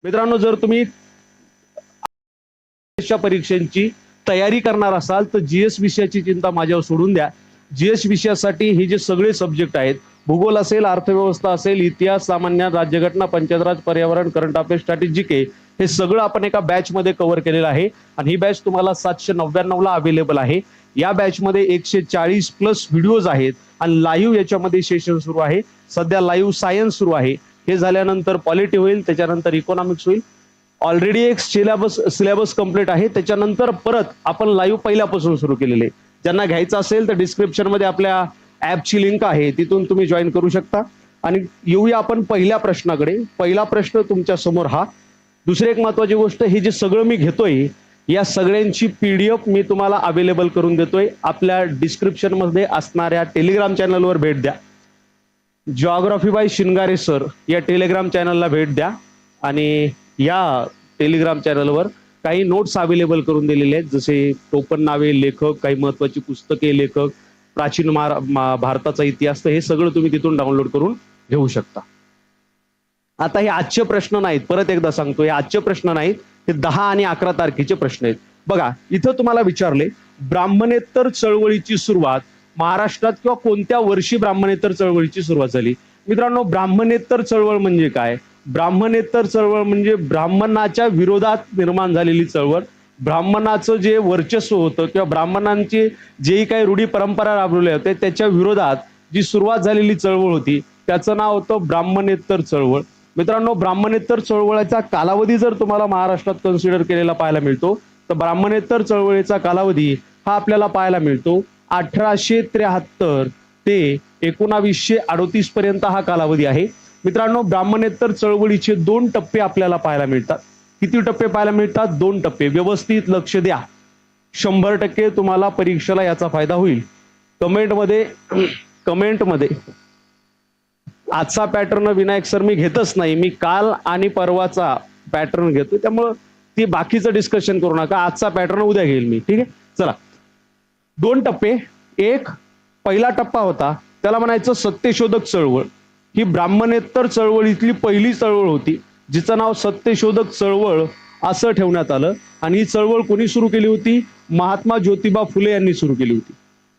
मित्रांनो, जर तुम्ही परीक्षांची तयारी करणार असाल तर जीएस विषयाची चिंता माझ्यावर सोडून द्या. जीएस विषयासाठी हे जे सगळे सब्जेक्ट आहेत, भूगोल असेल, अर्थव्यवस्था असेल, इतिहास, सामान्य, राज्यघटना, पंचायतराज, पर्यावरण, करंट अफेअर्स, स्ट्रॅटेजिक आहे, हे सगळं आपण एका बॅच मध्ये कव्हर केलेलं आहे आणि ही बॅच तुम्हाला 799 ला अवेलेबल आहे. या बॅच मध्ये 140 प्लस व्हिडिओज आहेत आणि लाईव्ह याच्यामध्ये सेशन सुरू आहे. सध्या लाईव्ह सायन्स सुरू आहे. हे झाल्यानंतर पॉलिटी होईल, त्याच्यानंतर इकॉनॉमिक्स होईल. ऑलरेडी एक सिलेबस कंप्लीट आहे. त्याच्यानंतर परत आपण लाईव्ह पहिल्यापासून सुरू केलेले. ज्यांना घ्यायचं असेल तर डिस्क्रिप्शन मध्ये आपल्या ॲपची लिंक आहे, तिथून तुम्ही जॉईन करू शकता. आणि येऊया आपण पहिल्या प्रश्नाकडे. पहिला प्रश्न तुमच्या समोर हा. दुसरी एक महत्वाची गोष्ट, हे जे सगळं मी घेतोय या सगळ्यांची पीडीएफ मी तुम्हाला अवेलेबल करून देतोय. आपल्या डिस्क्रिप्शन मध्ये असणाऱ्या टेलिग्राम चॅनलवर भेट द्या. जिओग्राफी बाय शिंगारे सर या टेलिग्राम चॅनलला भेट द्या आणि या टेलिग्राम चॅनलवर काही नोट्स अवेलेबल करून दिलेले आहेत, जसे टोपण नावे, लेखक, काही महत्वाची पुस्तके, लेखक, प्राचीन भारताचा इतिहास, तर हे सगळं तुम्ही तिथून डाउनलोड करून घेऊ शकता. आता हे आजचे प्रश्न नाहीत, परत एकदा सांगतो, हे आजचे प्रश्न नाहीत, हे 10 आणि 11 तारखेचे प्रश्न आहेत. बघा, इथं तुम्हाला विचारले ब्राह्मणेतर चळवळीची सुरुवात महाराष्ट्रात किंवा कोणत्या वर्षी ब्राह्मणेतर चळवळीची सुरुवात झाली. मित्रांनो, ब्राह्मणेतर चळवळ म्हणजे काय? ब्राह्मणेतर चळवळ म्हणजे ब्राह्मणाच्या विरोधात निर्माण झालेली चळवळ. ब्राह्मणाचं जे वर्चस्व होतं किंवा ब्राह्मणांची जे काही रूढी परंपरा राबवल्या होत्या त्याच्या विरोधात जी सुरुवात झालेली चळवळ होती त्याचं नाव होतं ब्राह्मणेतर चळवळ. मित्रांनो, ब्राह्मणेतर चळवळीचा कालावधी जर तुम्हाला महाराष्ट्रात कन्सिडर केलेला पाहायला मिळतो तर ब्राह्मणेतर चळवळीचा कालावधी हा आपल्याला पाहायला मिळतो 1873 ते 1938 पर्यंत हा कालावधी आहे. मित्रांनो, ब्राह्मणेतर चळवळीचे 2 टप्पे आपल्याला पाहायला मिळतात. किती टप्पे पाहायला मिळतात? 2 टप्पे. व्यवस्थित लक्ष द्या, 100% तुम्हाला परीक्षेला याचा फायदा होईल. कमेंटमध्ये आजचा पॅटर्न विनायक सर मी घेतच नाही, मी काल आणि परवाचा पॅटर्न घेतो, त्यामुळे ती बाकीचं डिस्कशन करू नका. आजचा पॅटर्न उद्या घेईल मी. ठीक आहे, चला. 2 टप्पे. एक पहिला टप्पा होता त्याला म्हणायचं सत्यशोधक चळवळ. ही ब्राह्मणेतर चळवळीतली पहिली चळवळ होती, जिचं नाव सत्यशोधक चळवळ असं ठेवण्यात आलं. आणि ही चळवळ कोणी सुरू केली होती? महात्मा ज्योतिबा फुले यांनी सुरू केली होती.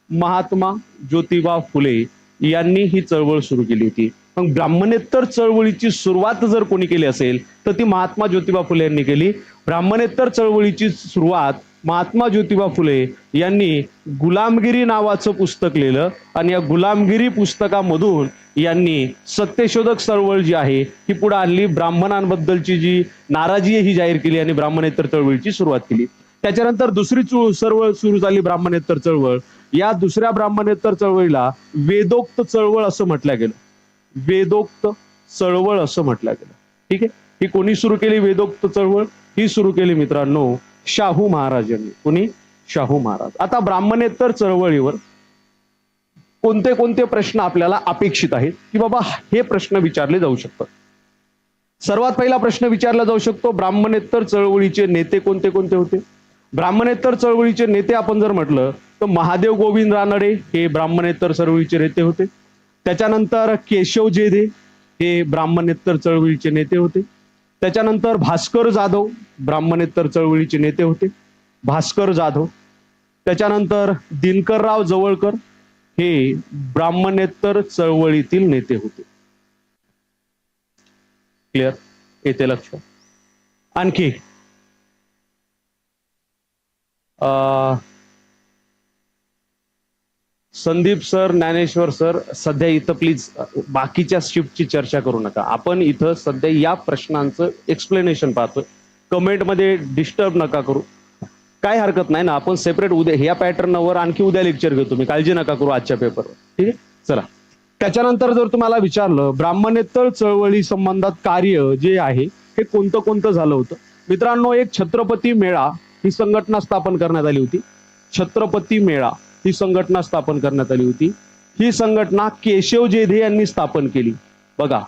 महात्मा ज्योतिबा फुले यांनी ही चळवळ सुरू केली होती. मग ब्राह्मणेतर चळवळीची सुरुवात जर कोणी केली असेल तर ती महात्मा ज्योतिबा फुले यांनी केली. ब्राह्मणेतर चळवळीची सुरुवात महात्मा ज्योतिबा फुले यांनी गुलामगिरी नावाचं पुस्तक लिहिलं आणि या गुलामगिरी पुस्तकामधून यांनी सत्यशोधक चळवळ जी आहे ही पुढे आणली. ब्राह्मणांबद्दलची जी नाराजी आहे ही जाहीर केली आणि ब्राह्मणेतर चळवळीची सुरुवात केली. त्याच्यानंतर दुसरी चळवळ सुरू झाली, ब्राह्मणेतर चळवळ. या दुसऱ्या ब्राह्मणेतर चळवळीला वेदोक्त चळवळ असं म्हटलं गेलं. वेदोक्त चळवळ असं म्हटलं गेलं. ठीक आहे, ही कोणी सुरू केली? वेदोक्त चळवळ ही सुरू केली मित्रांनो शाहू महाराजांनी. कोणी? शाहू महाराज. आता ब्राह्मणेतर चळवळीवर कोणते कोणते प्रश्न आपल्याला अपेक्षित आहेत की बाबा हे प्रश्न विचारले जाऊ शकतात. सर्वात पहिला प्रश्न विचारला जाऊ शकतो, ब्राह्मणेतर चळवळीचे नेते कोणते कोणते होते? ब्राह्मणेतर चळवळीचे नेते आपण जर म्हटलं तर महादेव गोविंद रानडे हे ब्राह्मणेतर चळवळीचे नेते होते. त्याच्यानंतर केशव जेधे हे ब्राह्मणेतर चळवळीचे नेते होते. त्याच्यानंतर भास्कर जाधव ब्राह्मणेतर चळवळीचे नेते होते. भास्कर जाधव. त्याच्यानंतर दिनकरराव जवळकर हे ब्राह्मणेतर चळवळीतील नेते होते. क्लिअर? येते लक्ष? आणखी संदीप सर, ज्ञानेश्वर सर, सध्या इथं प्लीज बाकीच्या शिफ्टची चर्चा करू नका. आपण इथं सध्या या प्रश्नांचं एक्सप्लेनेशन पाहतोय. कमेंटमध्ये डिस्टर्ब नका करू. काय हरकत नाही ना, आपण सेपरेट उद्या ह्या पॅटर्नवर आणखी उद्या लेक्चर घेतो मी, काळजी नका करू आजच्या पेपरवर. ठीक आहे, चला. त्याच्यानंतर जर तुम्हाला विचारलं ब्राह्मणेतर चळवळी संबंधात कार्य जे आहे हे कोणतं कोणतं झालं होतं? मित्रांनो, एक छत्रपती मेळा ही संघटना स्थापन करण्यात आली होती. छत्रपती मेळा ही संघटना स्थापन करण्यात आली होती. ही संघटना केशव जेधे यांनी स्थापन केली. बघा,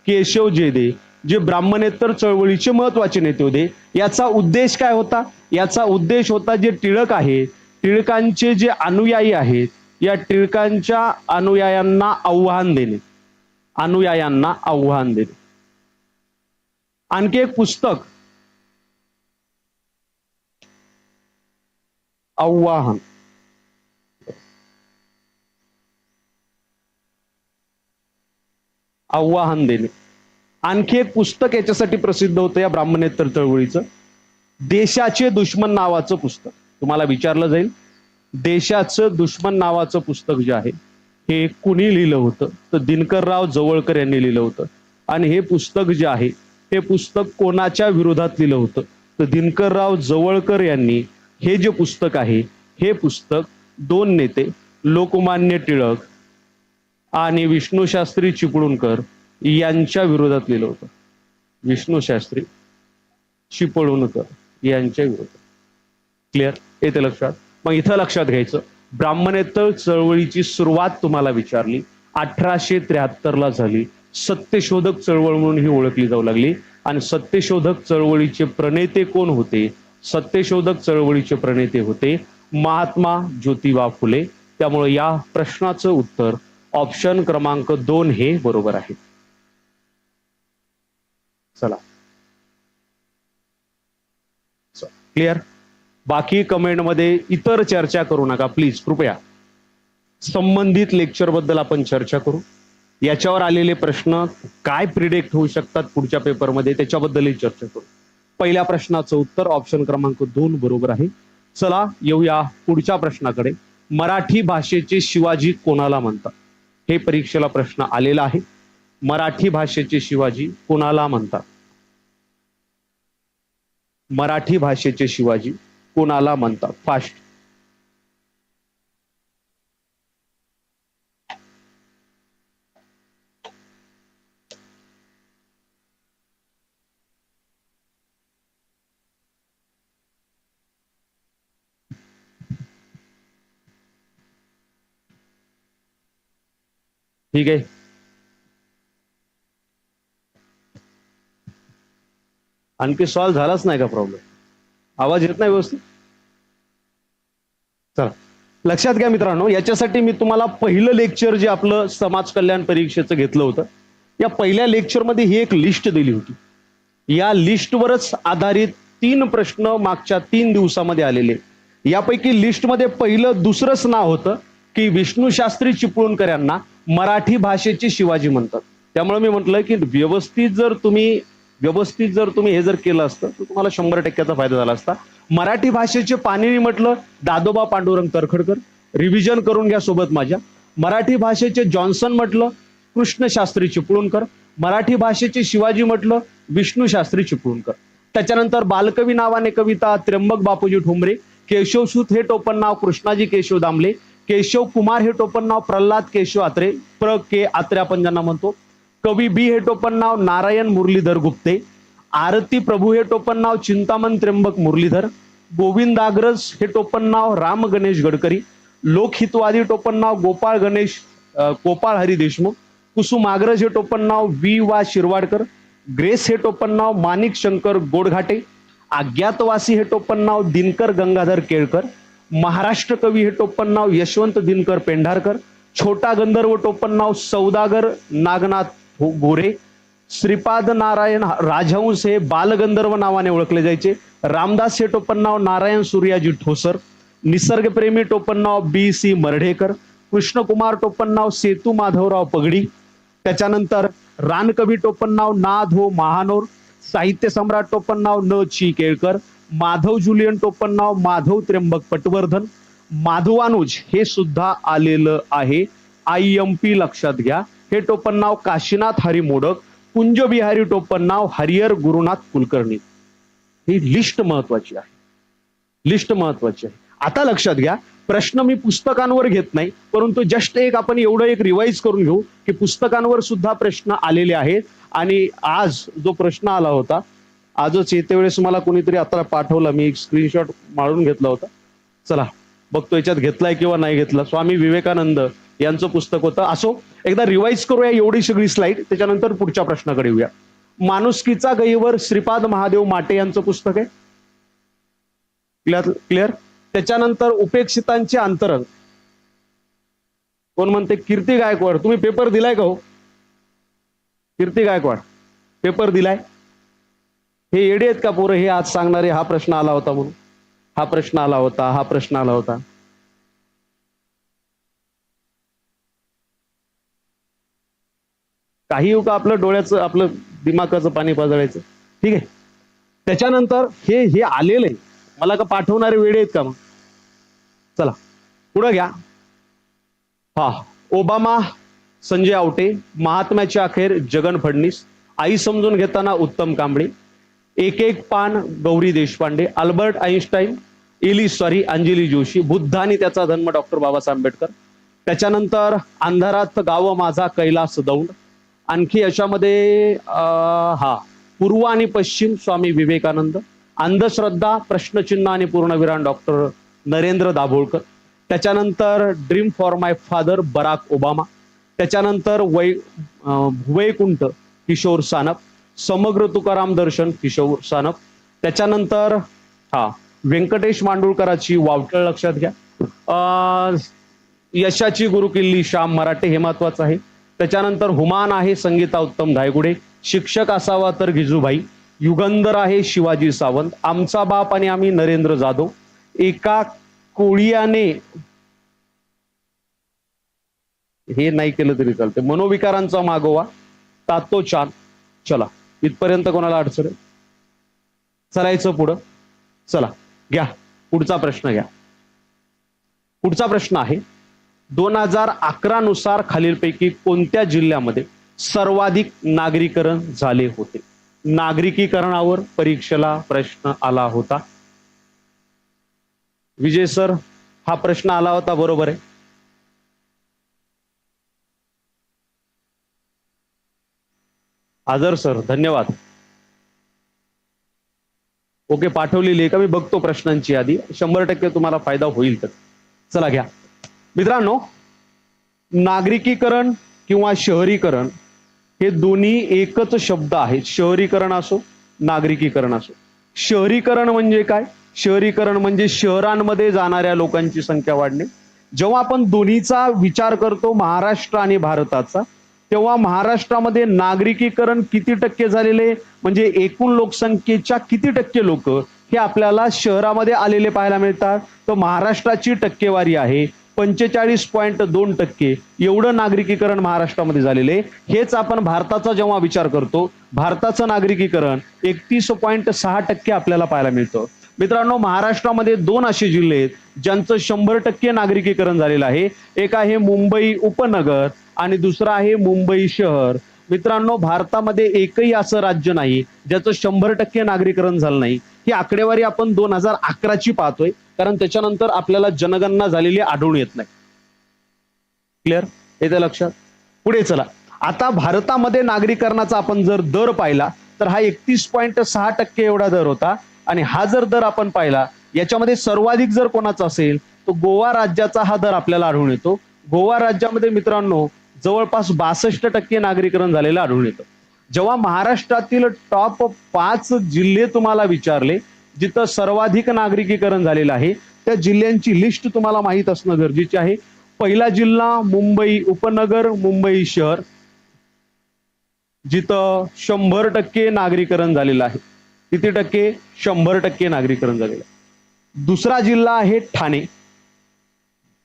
केशव जेधे जे ब्राह्मणेतर चळवळीचे महत्वाचे नेते होते. याचा उद्देश काय होता? याचा उद्देश होता जे टिळक आहे, टिळकांचे जे अनुयायी आहेत, या टिळकांच्या अनुयायांना आव्हान देणे. अनुयायांना आव्हान देणे. आणखी एक पुस्तक, आव्हान. आव्हान देणे. आणखी एक पुस्तक याच्यासाठी प्रसिद्ध होतं या ब्राह्मणेतर चळवळीचं, देशाचे दुश्मन नावाचं पुस्तक. तुम्हाला विचारलं जाईल देशाचं दुश्मन नावाचं पुस्तक जे आहे हे कुणी लिहिलं होतं, तर दिनकरराव जवळकर यांनी लिहिलं होतं. आणि हे पुस्तक जे आहे हे पुस्तक कोणाच्या विरोधात लिहिलं होतं, तर दिनकरराव जवळकर यांनी हे जे पुस्तक आहे हे पुस्तक दोन नेते लोकमान्य टिळक आणि विष्णूशास्त्री चिपळूणकर यांच्या विरोधात लिहिलं होतं. विष्णूशास्त्री चिपळूणकर यांच्या विरोधात. क्लिअर? येते लक्षात? मग इथं लक्षात घ्यायचं, ब्राह्मणेतर चळवळीची सुरुवात तुम्हाला विचारली 1873 झाली. सत्यशोधक चळवळ म्हणून ही ओळखली जाऊ लागली. आणि सत्यशोधक चळवळीचे प्रणेते कोण होते? सत्यशोधक चळवळीचे प्रणेते होते महात्मा ज्योतिबा फुले. त्यामुळे या प्रश्नाचं उत्तर ऑप्शन क्रमांक 2 हे बरोबर आहे. चला, क्लिअर? बाकी कमेंटमध्ये इतर चर्चा करू नका प्लीज, कृपया. संबंधित लेक्चर बद्दल आपण चर्चा करू. याच्यावर आलेले प्रश्न काय प्रिडिक्ट होऊ शकतात पुढच्या पेपरमध्ये त्याच्याबद्दलही चर्चा करू. पहिल्या प्रश्नाचं उत्तर ऑप्शन क्रमांक 2 बरोबर आहे. चला येऊया पुढच्या प्रश्नाकडे. मराठी भाषेचे शिवाजी कोणाला म्हणतात? हे परीक्षेला प्रश्न आलेला आहे. मराठी भाषेचे शिवाजी कोणाला म्हणतात? मराठी भाषेचे शिवाजी कोणाला म्हणतात? फास्ट. ठीक आहे. आणखी सॉल्व्ह झालाच नाही का प्रॉब्लेम? आवाज येत नाही व्यवस्थित? चला लक्षात घ्या मित्रांनो, याच्यासाठी मी तुम्हाला पहिलं लेक्चर जे आपलं समाज कल्याण परीक्षेचं घेतलं होतं, या पहिल्या लेक्चरमध्ये ही एक लिस्ट दिली होती. या लिस्टवरच आधारित 3 प्रश्न मागच्या 3 दिवसामध्ये आलेले. यापैकी लिस्टमध्ये पहिलं दुसरंच नाव होतं की विष्णूशास्त्री चिपळूणकर यांना मराठी भाषेचे शिवाजी म्हणतात. त्यामुळे मी म्हटलं की व्यवस्थित जर तुम्ही हे जर केलं असतं तर तुम्हाला 100% फायदा झाला असता. मराठी भाषेचे पाणिनी म्हटलं दादोबा पांडुरंग तर्खडकर, रिव्हिजन करून घ्या सोबत माझ्या. मराठी भाषेचे जॉन्सन म्हटलं कृष्णशास्त्री चिपळूणकर. मराठी भाषेचे शिवाजी म्हटलं विष्णूशास्त्री चिपळूणकर. त्याच्यानंतर बालकवी नावाने कविता त्र्यंबक बापूजी ठोंबरे. केशवसूत हे टोपण नाव कृष्णाजी केशव दामले. केशव कुमार हे टोपण नाव प्रल्हाद केशव आत्रे, प्र के आत्रे आपण ज्यांना म्हणतो. कवी बी हे टोपण नाव नारायण मुरलीधर गुप्ते. आरती प्रभू हे टोपण नाव चिंतामण त्र्यंबक मुरलीधर. गोविंदाग्रज हे टोपण नाव राम गणेश गडकरी. लोकहितवादी टोपण नाव गोपाळ हरी देशमुख. कुसुमाग्रज हे टोपण नाव वी वा शिरवाडकर. ग्रेस हे टोपण नाव माणिक शंकर गोडघाटे. अज्ञातवासी हे टोपण नाव दिनकर गंगाधर केळकर. महाराष्ट्र कवी हे टोपण नाव यशवंत दिनकर पेंढारकर. छोटा गंधर्व टोपण नाव सौदागर नागनाथ गोरे. श्रीपाद नारायण राजहंस हे बालगंधर्व नावाने ओळखले जायचे. रामदास हे टोपण नाव नारायण सूर्याजी ठोसर. निसर्गप्रेमी टोपण नाव बी सी मर्ढेकर. कृष्णकुमार टोपण नाव सेतू माधवराव पगडी. त्याच्यानंतर रानकवी टोपण नाव ना धो महानोर. साहित्य सम्राट टोपण नाव न ची केळकर. माधव जुलियन टोपण नाव माधव त्र्यंबक पटवर्धन. माधवानुज हे सुद्धा आलेलं आहे. IMP लक्षात घ्या. हे टोपण नाव काशीनाथ हरी मोडक. कुंजबिहारी टोपण नाव हरिहर गुरुनाथ कुलकर्णी. ही लिस्ट महत्वाची आहे. लिस्ट महत्वाची आहे. आता लक्षात घ्या, प्रश्न मी पुस्तकांवर घेत नाही, परंतु जस्ट आपण एवढं एक रिवाइज करून घेऊ की पुस्तकांवर सुद्धा प्रश्न आलेले आहेत. आणि आज जो प्रश्न आला होता, आजच येते वेळेस मला कोणीतरी आता पाठवला, मी एक स्क्रीनशॉट मारून घेतला होता. चला बघतो याच्यात घेतलाय किंवा नाही घेतला. स्वामी विवेकानंद यांचं पुस्तक होतं. असो, एकदा रिवाइज करूया एवढी सगळी स्लाइड, त्याच्यानंतर पुढच्या प्रश्नाकडे येऊया. माणुसकीचा गहिवर श्रीपाद महादेव माटे यांचं पुस्तक आहे. क्लिअर? त्याच्यानंतर उपेक्षितांचे अंतरंग, कोण म्हणते? कीर्ती गायकवाड. तुम्ही पेपर दिलाय का हो? कीर्ती गायकवाड पेपर दिलाय? हे येडे आहेत का पोरं हे आज सांगणारे? हा प्रश्न आला होता म्हणून, हा प्रश्न आला होता, हा प्रश्न आला होता. काही का आपलं डोळ्याचं आपलं दिमागाचं पाणी पाजळायचं. ठीक आहे. त्याच्यानंतर हे आलेलं आहे, मला का पाठवणारे वेडे आहेत का मग? चला पुढे घ्या. हा, ओबामा संजय आवटे, महात्म्याच्या अखेर जगन फडणीस, आई समजून घेताना उत्तम कांबळे, एक एक पान गौरी देशपांडे, अल्बर्ट आईन्स्टाईन, अंजली जोशी, बुद्ध आणि त्याचा धर्म डॉक्टर बाबासाहेब आंबेडकर. त्याच्यानंतर अंधारात गाव माझा कैलास दौंड. आणखी याच्यामध्ये हा, पूर्व आणि पश्चिम स्वामी विवेकानंद, अंधश्रद्धा प्रश्नचिन्ह आणि पूर्णविराम डॉक्टर नरेंद्र दाभोळकर. त्याच्यानंतर dream for my father Barack Obama. त्याच्यानंतर वैकुंठ किशोर सानप, समग्र तुकाराम दर्शन किशोर सानप. त्याच्यानंतर हा, व्यंकटेश मांडुळकरांची वावटळ लक्षात घ्या. यशाची गुरुकिल्ली श्याम मराठे, हे महत्वाचं आहे. त्याच्यानंतर हुमान आहे संगीता उत्तम धायगुडे, शिक्षक असावा तर गिजूभाई, युगंधर आहे शिवाजी सावंत, आमचा बाप आणि आम्ही नरेंद्र जाधव, एका कोळियाने, हे नाही केलं तरी चालते, मनोविकारांचा मागोवा, तातो चान. चला इथपर्यंत कोणाला अडचण आहे? चलायचं पुढं. चला घ्या पुढचा प्रश्न घ्या. पुढचा प्रश्न आहे 2011 नुसार खालीलपैकी कोणत्या जिल्ह्यामध्ये सर्वाधिक नागरीकरण झाले होते? नागरिकीकरणावर परीक्षेला प्रश्न आला होता. विजय सर, हा प्रश्न आला होता, बरोबर आहे. आदर सर, धन्यवाद. ओके, पाठवलेली आहे का? मी बघतो प्रश्नांची यादी, 100% तुम्हाला फायदा होईल. तर चला घ्या मित्रांनो. नागरिकीकरण किंवा शहरीकरण हे दोन्ही एकच शब्द आहेत. शहरीकरण असो नागरिकीकरण असो. शहरीकरण म्हणजे काय? शहरीकरण म्हणजे शहरांमध्ये जाणाऱ्या लोकांची संख्या वाढणे. जेव्हा आपण दोन्हीचा विचार करतो महाराष्ट्र आणि भारताचा, तेव्हा महाराष्ट्रामध्ये नागरिकीकरण किती टक्के झालेले, म्हणजे एकूण लोकसंख्येच्या किती टक्के लोक हे आपल्याला शहरामध्ये आलेले पाहायला मिळतात. तर महाराष्ट्राची टक्केवारी आहे 45.2%. एवढं नागरिकीकरण महाराष्ट्रामध्ये झालेले. हेच आपण भारताचा जेव्हा विचार करतो, भारताचं नागरिकीकरण 31.6% आपल्याला पाहायला मिळतं. मित्रांनो, महाराष्ट्रामध्ये दोन असे जिल्हे आहेत ज्यांचं 100% नागरिकीकरण झालेलं आहे. एक आहे मुंबई उपनगर आणि दुसरं आहे मुंबई शहर. मित्रांनो, भारतामध्ये एकही असं राज्य नाही ज्याचं 100% नागरीकरण झालं नाही. ही आकडेवारी आपण 2011ची पाहतोय, कारण त्याच्यानंतर आपल्याला जनगणना झालेली आढळून येत नाही. क्लिअर? येते लक्षात? पुढे चला. आता भारतामध्ये नागरीकरणाचा आपण जर दर पाहिला तर हा 31.6% एवढा दर होता. आणि हा जर दर आपण पाहिला, याच्यामध्ये सर्वाधिक जर कोणाचा असेल तो गोवा राज्याचा हा दर आपल्याला आढळून येतो. गोवा राज्यामध्ये मित्रांनो जवळपास 62% नागरीकरण झालेलं आढळून येतं. जेव्हा महाराष्ट्रातील टॉप 5 जिल्हे तुम्हाला विचारले जिथं सर्वाधिक नागरिकीकरण झालेलं आहे, त्या जिल्ह्यांची लिस्ट तुम्हाला माहित असणं गरजेचे आहे. पहिला जिल्हा मुंबई उपनगर मुंबई शहर, जिथं 100% नागरीकरण झालेलं आहे. किती टक्के? 100% नागरीकरण झालेलं आहे. दुसरा जिल्हा आहे ठाणे.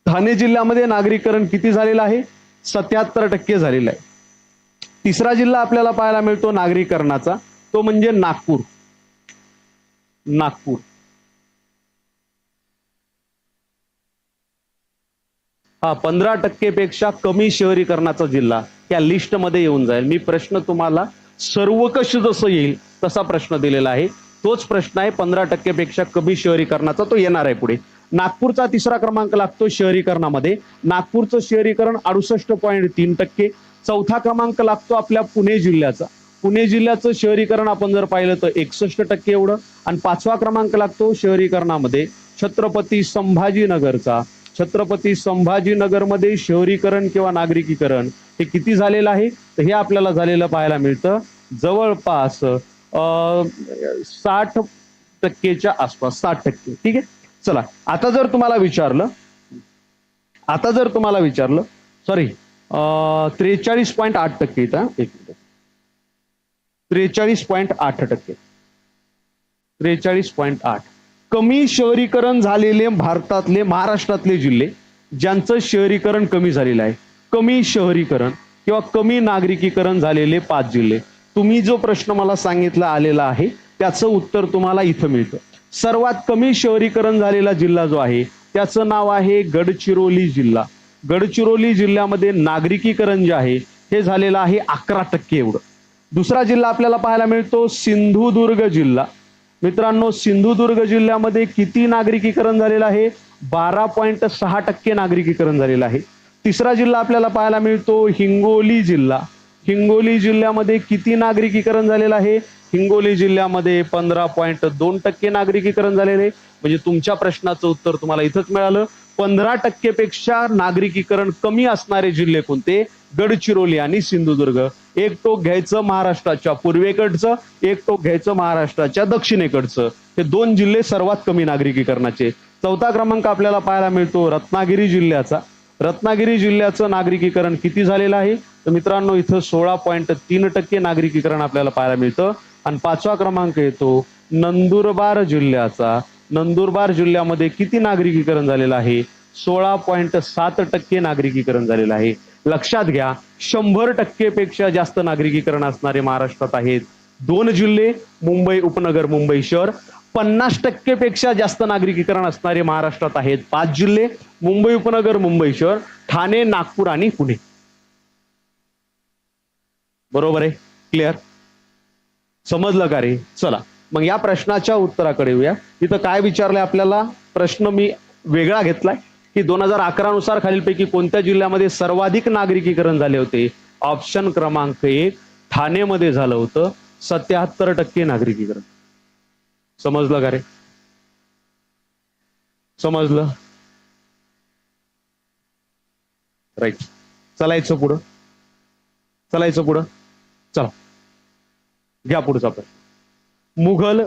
ठाणे जिल्ह्यामध्ये नागरीकरण किती झालेलं आहे? 77% झालेलं आहे. तिसरा जिल्हा आपल्याला पाहायला मिळतो नागरीकरणाचा, तो म्हणजे नागपूर. नागपूर हा 15% पेक्षा कमी शहरीकरणाचा जिल्हा या लिस्ट मध्ये येऊन जाईल. मी प्रश्न तुम्हाला सर्वकष जसं येईल तसा प्रश्न दिलेला आहे. तोच प्रश्न आहे 15% पेक्षा कमी शहरीकरणाचा, तो येणार आहे पुढे. नागपूरचा तिसरा क्रमांक लागतो शहरीकरणामध्ये. नागपूरचं शहरीकरण 68.3%. चौथा क्रमांक लागतो आपल्या पुणे जिल्ह्याचा. पुणे जिल्ह्याचं शहरीकरण आपण जर पाहिलं तर 61% एवढं. आणि पाचवा क्रमांक लागतो शहरीकरणामध्ये छत्रपती संभाजीनगरचा. छत्रपती संभाजीनगरमध्ये शहरीकरण किंवा नागरिकीकरण हे किती झालेलं आहे? तर हे आपल्याला झालेलं पाहायला मिळतं जवळपास 60%च्या आसपास, 60%. ठीक आहे. चला, आता जर तुम्हाला विचारलं सॉरी 43.8% इथं, 43.8%. 43.8. कमी शहरीकरण झालेले भारतातले महाराष्ट्रातले जिल्हे ज्यांचं शहरीकरण कमी झालेलं आहे, कमी शहरीकरण किंवा कमी नागरिकीकरण झालेले 5 जिल्हे. तुम्ही जो प्रश्न मला सांगितला आलेला आहे त्याचं उत्तर तुम्हाला इथं मिळतं. सर्वात कमी शहरीकरण झालेला जिल्हा जो आहे त्याचं नाव आहे गडचिरोली जिल्हा. गडचिरोली जिल्ह्यामध्ये नागरिकीकरण जे आहे हे झालेलं आहे 11% एवढं. दुसरा जिल्हा आपल्याला पाहायला मिळतो सिंधुदुर्ग जिल्हा. मित्रांनो, सिंधुदुर्ग जिल्ह्यामध्ये किती नागरिकीकरण झालेलं आहे? 12.6% नागरिकीकरण झालेलं आहे. तिसरा जिल्हा आपल्याला पाहायला मिळतो हिंगोली जिल्हा. हिंगोली जिल्ह्यामध्ये किती नागरिकीकरण झालेलं आहे? हिंगोली जिल्ह्यामध्ये 15.2% नागरिकीकरण झालेले आहे. म्हणजे तुमच्या प्रश्नाचं उत्तर तुम्हाला इथंच मिळालं. 15% पेक्षा नागरिकीकरण कमी असणारे जिल्हे कोणते? गडचिरोली आणि सिंधुदुर्ग. एक टोक घ्यायचं महाराष्ट्राच्या पूर्वेकडचं, एक टोक घ्यायचं महाराष्ट्राच्या दक्षिणेकडचं. हे 2 जिल्हे सर्वात कमी नागरिकीकरणाचे. चौथा क्रमांक आपल्याला पाहायला मिळतो रत्नागिरी जिल्ह्याचा. रत्नागिरी जिल्ह्याचं नागरिकीकरण किती झालेलं आहे? तर मित्रांनो इथं 16.3% नागरिकीकरण आपल्याला पाहायला मिळतं. आणि 5वा क्रमांक येतो नंदुरबार जिल्ह्याचा. नंदुरबार जिल्ह्यामध्ये किती नागरिकीकरण झालेलं आहे? 16.7% नागरिकीकरण झालेलं आहे. लक्षात घ्या, 100% पेक्षा जास्त नागरिकीकरण असणारे महाराष्ट्रात आहेत 2 जिल्हे, मुंबई उपनगर मुंबई शहर. 50% पेक्षा जास्त नागरिकीकरण असणारे महाराष्ट्रात आहेत 5 जिल्हे, मुंबई उपनगर मुंबई शहर, ठाणे, नागपूर आणि पुणे. बरोबर आहे? क्लिअर? समजलं का रे? चला मग या प्रश्नाच्या उत्तराकडे येऊया. इथं काय विचारलंय आपल्याला? प्रश्न मी वेगळा घेतलाय की 2011 नुसार खालीलपैकी कोणत्या जिल्ह्यामध्ये सर्वाधिक नागरिकीकरण झाले होते? ऑप्शन क्रमांक 1 ठाणेमध्ये झालं होतं 77% नागरिकीकरण. समजलं का रे? समजलं? राईट. चलायचं पुढं, चलायचं पुढं. चला घ्या पुढचा प्रश्न. मुघल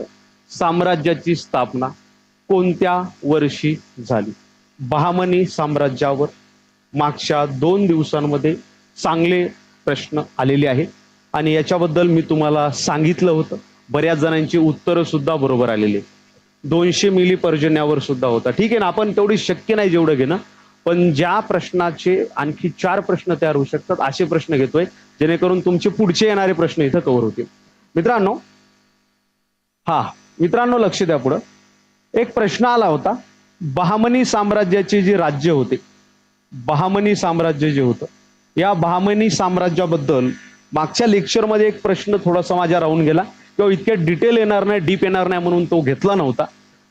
साम्राज्याची स्थापना कोणत्या वर्षी झाली? बहामनी साम्राज्यावर मागच्या 2 दिवसांमध्ये चांगले प्रश्न आलेले आहेत आणि याच्याबद्दल मी तुम्हाला सांगितलं होतं. बऱ्याच जणांची उत्तरं सुद्धा बरोबर आलेली. 200 मिली पर्जन्यावर सुद्धा होता. ठीक आहे ना, आपण तेवढी शक्य नाही जेवढं घेणं, पण ज्या प्रश्नाचे आणखी 4 प्रश्न तयार होऊ शकतात असे प्रश्न घेतोय जेणेकरून तुमचे पुढचे येणारे प्रश्न इथं कव्हर होतील. मित्रांनो लक्ष द्या. पुढं एक प्रश्न आला होता. बहामनी साम्राज्याचे जे राज्य होते, बहामनी साम्राज्य जे होतं, या बहामनी साम्राज्याबद्दल मागच्या लेक्चरमध्ये एक प्रश्न थोडासा माझ्या राहून गेला किंवा इतक्या डिटेल येणार नाही, डीप येणार नाही म्हणून तो घेतला नव्हता.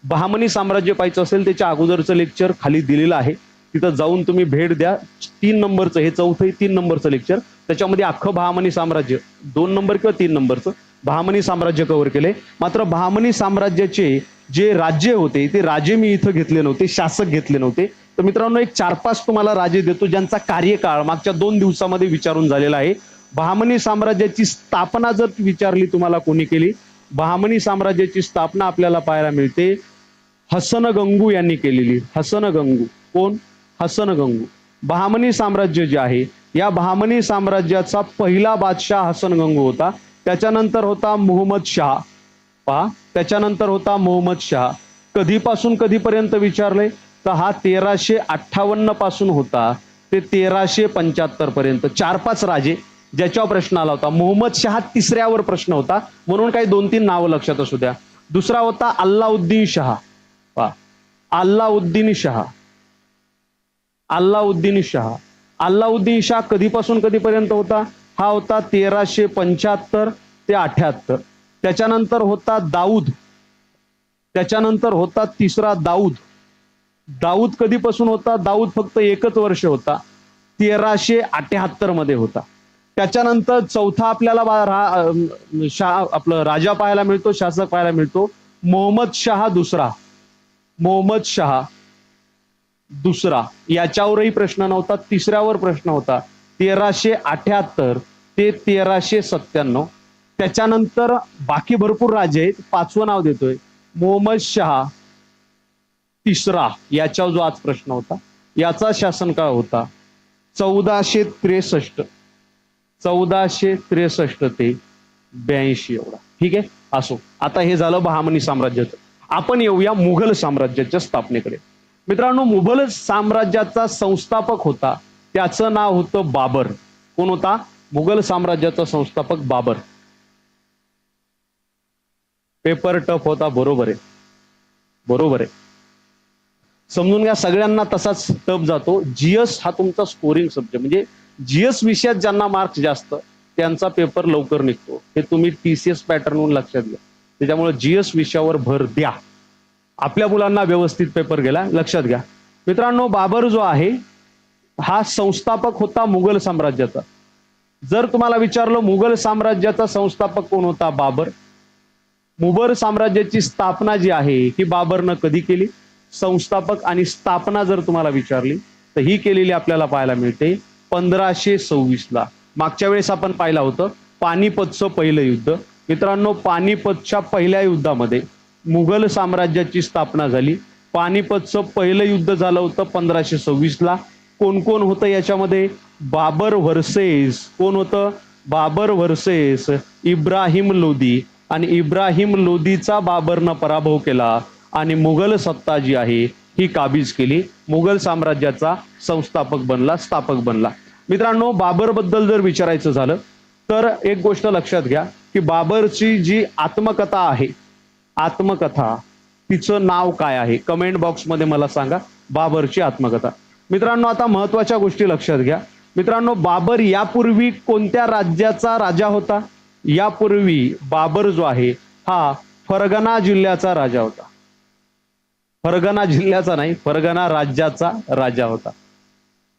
बहामनी साम्राज्य पाहायचं असेल त्याच्या अगोदरचं लेक्चर खाली दिलेलं आहे, तिथं जाऊन तुम्ही भेट द्या. 3 नंबरचं, हे चौथं 3 नंबरचं लेक्चर, त्याच्यामध्ये अख्खं बहामनी साम्राज्य 2 नंबर किंवा 3 नंबरचं बहामनी साम्राज्य कव्हर केले. मात्र बहामनी साम्राज्याचे जे राज्य होते ते राजे मी इथं घेतले नव्हते, शासक घेतले नव्हते. तर मित्रांनो एक 4-5 तुम्हाला राजे देतो ज्यांचा कार्यकाळ मागच्या 2 दिवसामध्ये विचारून झालेला आहे. बहामनी साम्राज्याची स्थापना जर विचारली तुम्हाला कोणी केली, बहामनी साम्राज्याची स्थापना आपल्याला पाहायला मिळते हसन गंगू यांनी केलेली. हसन गंगू कोण? हसन गंगू. बहामनी साम्राज्य जे आहे या बहामनी साम्राज्याचा पहिला बादशाह हसन गंगू होता. त्याच्यानंतर होता मोहम्मद शाह. पहा, त्याच्यानंतर होता मोहम्मद शाह. कधीपासून कधीपर्यंत विचारले तर हा 1358 पासून होता ते 1375 पर्यंत. 4-5 राजे ज्याच्यावर प्रश्न आला होता. मोहम्मद शाह 3ऱ्यावर प्रश्न होता म्हणून काही 2-3 नावं लक्षात असू द्या. दुसरा होता अल्लाउद्दीन शाह. पहा, अल्लाउद्दीन शाह. अल्लाउद्दीन शाह. अल्लाउद्दीन शाह कधीपासून कधीपर्यंत होता? हा होता 1375 ते 78. त्याच्यानंतर होता दाऊद. त्याच्यानंतर होता 3रा दाऊद. दाऊद कधीपासून होता? दाऊद फक्त 1च वर्ष होता, 1378 मध्ये होता. त्याच्यानंतर चौथा आपल्याला आपलं राजा पाहायला मिळतो, शासक पाहायला मिळतो मोहम्मद शाह दुसरा. मोहम्मद शाह दुसरा याच्यावरही प्रश्न नव्हता, 3ऱ्यावर प्रश्न होता 1378 ते 1397. त्याच्यानंतर बाकी भरपूर राजे आहेत. 5वं नाव देतोय मोहम्मद शाह 3रा, याच्यावर जो आज प्रश्न होता याचा शासनकाळ होता 1463 ते 82 एवढा. ठीक आहे, असो. आता हे झालं बहामनी साम्राज्याचं. आपण येऊया मुघल साम्राज्याच्या स्थापनेकडे. मित्रांनो, मुघल साम्राज्याचा संस्थापक होता, त्याचं नाव होतं बाबर. कोण होता? मुघल साम्राज्याचा संस्थापक बाबर. पेपर टफ होता, बरोबर आहे, बरोबर आहे. समजून घ्या, सगळ्यांना तसाच टफ जातो. जीएस हा तुमचा स्कोरिंग सब्जेक्ट, म्हणजे जीएस विषयात ज्यांना मार्क्स जास्त त्यांचा पेपर लवकर निघतो, हे तुम्ही टीसीएस पॅटर्नवरून लक्षात घ्या. त्याच्यामुळे जीएस विषयावर भर द्या. आपल्या मुलांना व्यवस्थित पेपर गेला, लक्षात घ्या. मित्रांनो, बाबर जो आहे हा संस्थापक होता मुघल साम्राज्याचा. जर तुम्हाला विचारलं मुघल साम्राज्याचा संस्थापक कोण होता? बाबर. मुघल साम्राज्याची स्थापना जी आहे ही बाबरनं कधी केली? संस्थापक आणि स्थापना जर तुम्हाला विचारली तर ही केलेली आपल्याला पाहायला मिळते 1526 ला. मागच्या वेळेस आपण पाहिलं होतं पानिपतचं पहिलं युद्ध. मित्रांनो, पानिपतच्या पहिल्या युद्धामध्ये मुघल साम्राज्याची स्थापना झाली. पानिपतचं पहिलं युद्ध झालं होतं 1526 ला. कोण कोण होतं याच्यामध्ये? बाबर व्हर्सेस कोण होतं? बाबर व्हर्सेस इब्राहिम लोदी. आणि इब्राहिम लोदीचा बाबरनं पराभव केला आणि मुघल सत्ता जी आहे ही काबीज केली. मुघल साम्राज्याचा संस्थापक बनला, स्थापक बनला. मित्रांनो, बाबर बद्दल जर विचारायचं झालं तर एक गोष्ट लक्षात घ्या की बाबरची जी आत्मकथा आहे, आत्मकथा, तिचं नाव काय आहे? कमेंट बॉक्समध्ये मला सांगा बाबरची आत्मकथा. मित्रांनो, आता महत्वाच्या गोष्टी लक्षात घ्या. मित्रांनो, बाबर यापूर्वी कोणत्या राज्याचा राजा होता? यापूर्वी बाबर जो आहे हा फरगना जिल्ह्याचा राजा होता. फरगना जिल्ह्याचा नाही, फरगना राज्याचा राजा होता.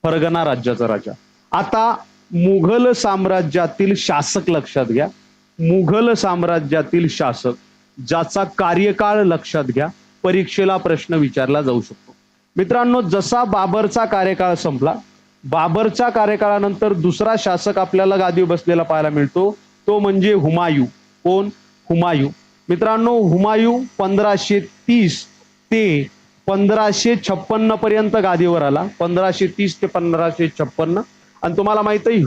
फरगना राज्याचा राजा. आता मुघल साम्राज्यातील शासक लक्षात घ्या. मुघल साम्राज्यातील शासक ज्याचा कार्यकाळ लक्षात घ्या, परीक्षेला प्रश्न विचारला जाऊ शकतो. मित्रांनो, जसा बाबरचा कार्यकाळ संपला, बाबरच्या कार्यकाळानंतर दुसरा शासक आपल्याला गादीवर बसलेला पाहायला मिळतो, तो म्हणजे हुमायूं. कोण? हुमायूं. मित्रांनो, हुमायूं 1530 ते 1556 पर्यंत गादीवर आला. 1530 ते 1556. आणि तुम्हाला माहित आहे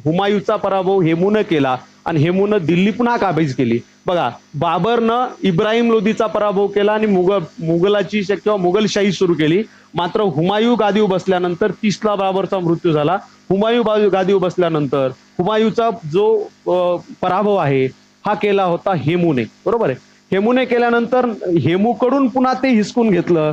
हुमायूंचा पराभव हेमूनं केला आणि हेमूनं दिल्ली पुन्हा काबीज केली. बघा, बाबरनं इब्राहिम लोदीचा पराभव केला आणि मुघलाची किंवा मुघलशाही सुरू केली. मात्र हुमायूं गादीवर बसल्यानंतर 30 ला बाबरचा मृत्यू झाला. हुमायूं गादीवर बसल्यानंतर हुमायूंचा जो पराभव आहे हा केला होता हेमूने. बरोबर आहे. हेमूने केल्यानंतर हेमूकडून पुन्हा ते हिसकून घेतलं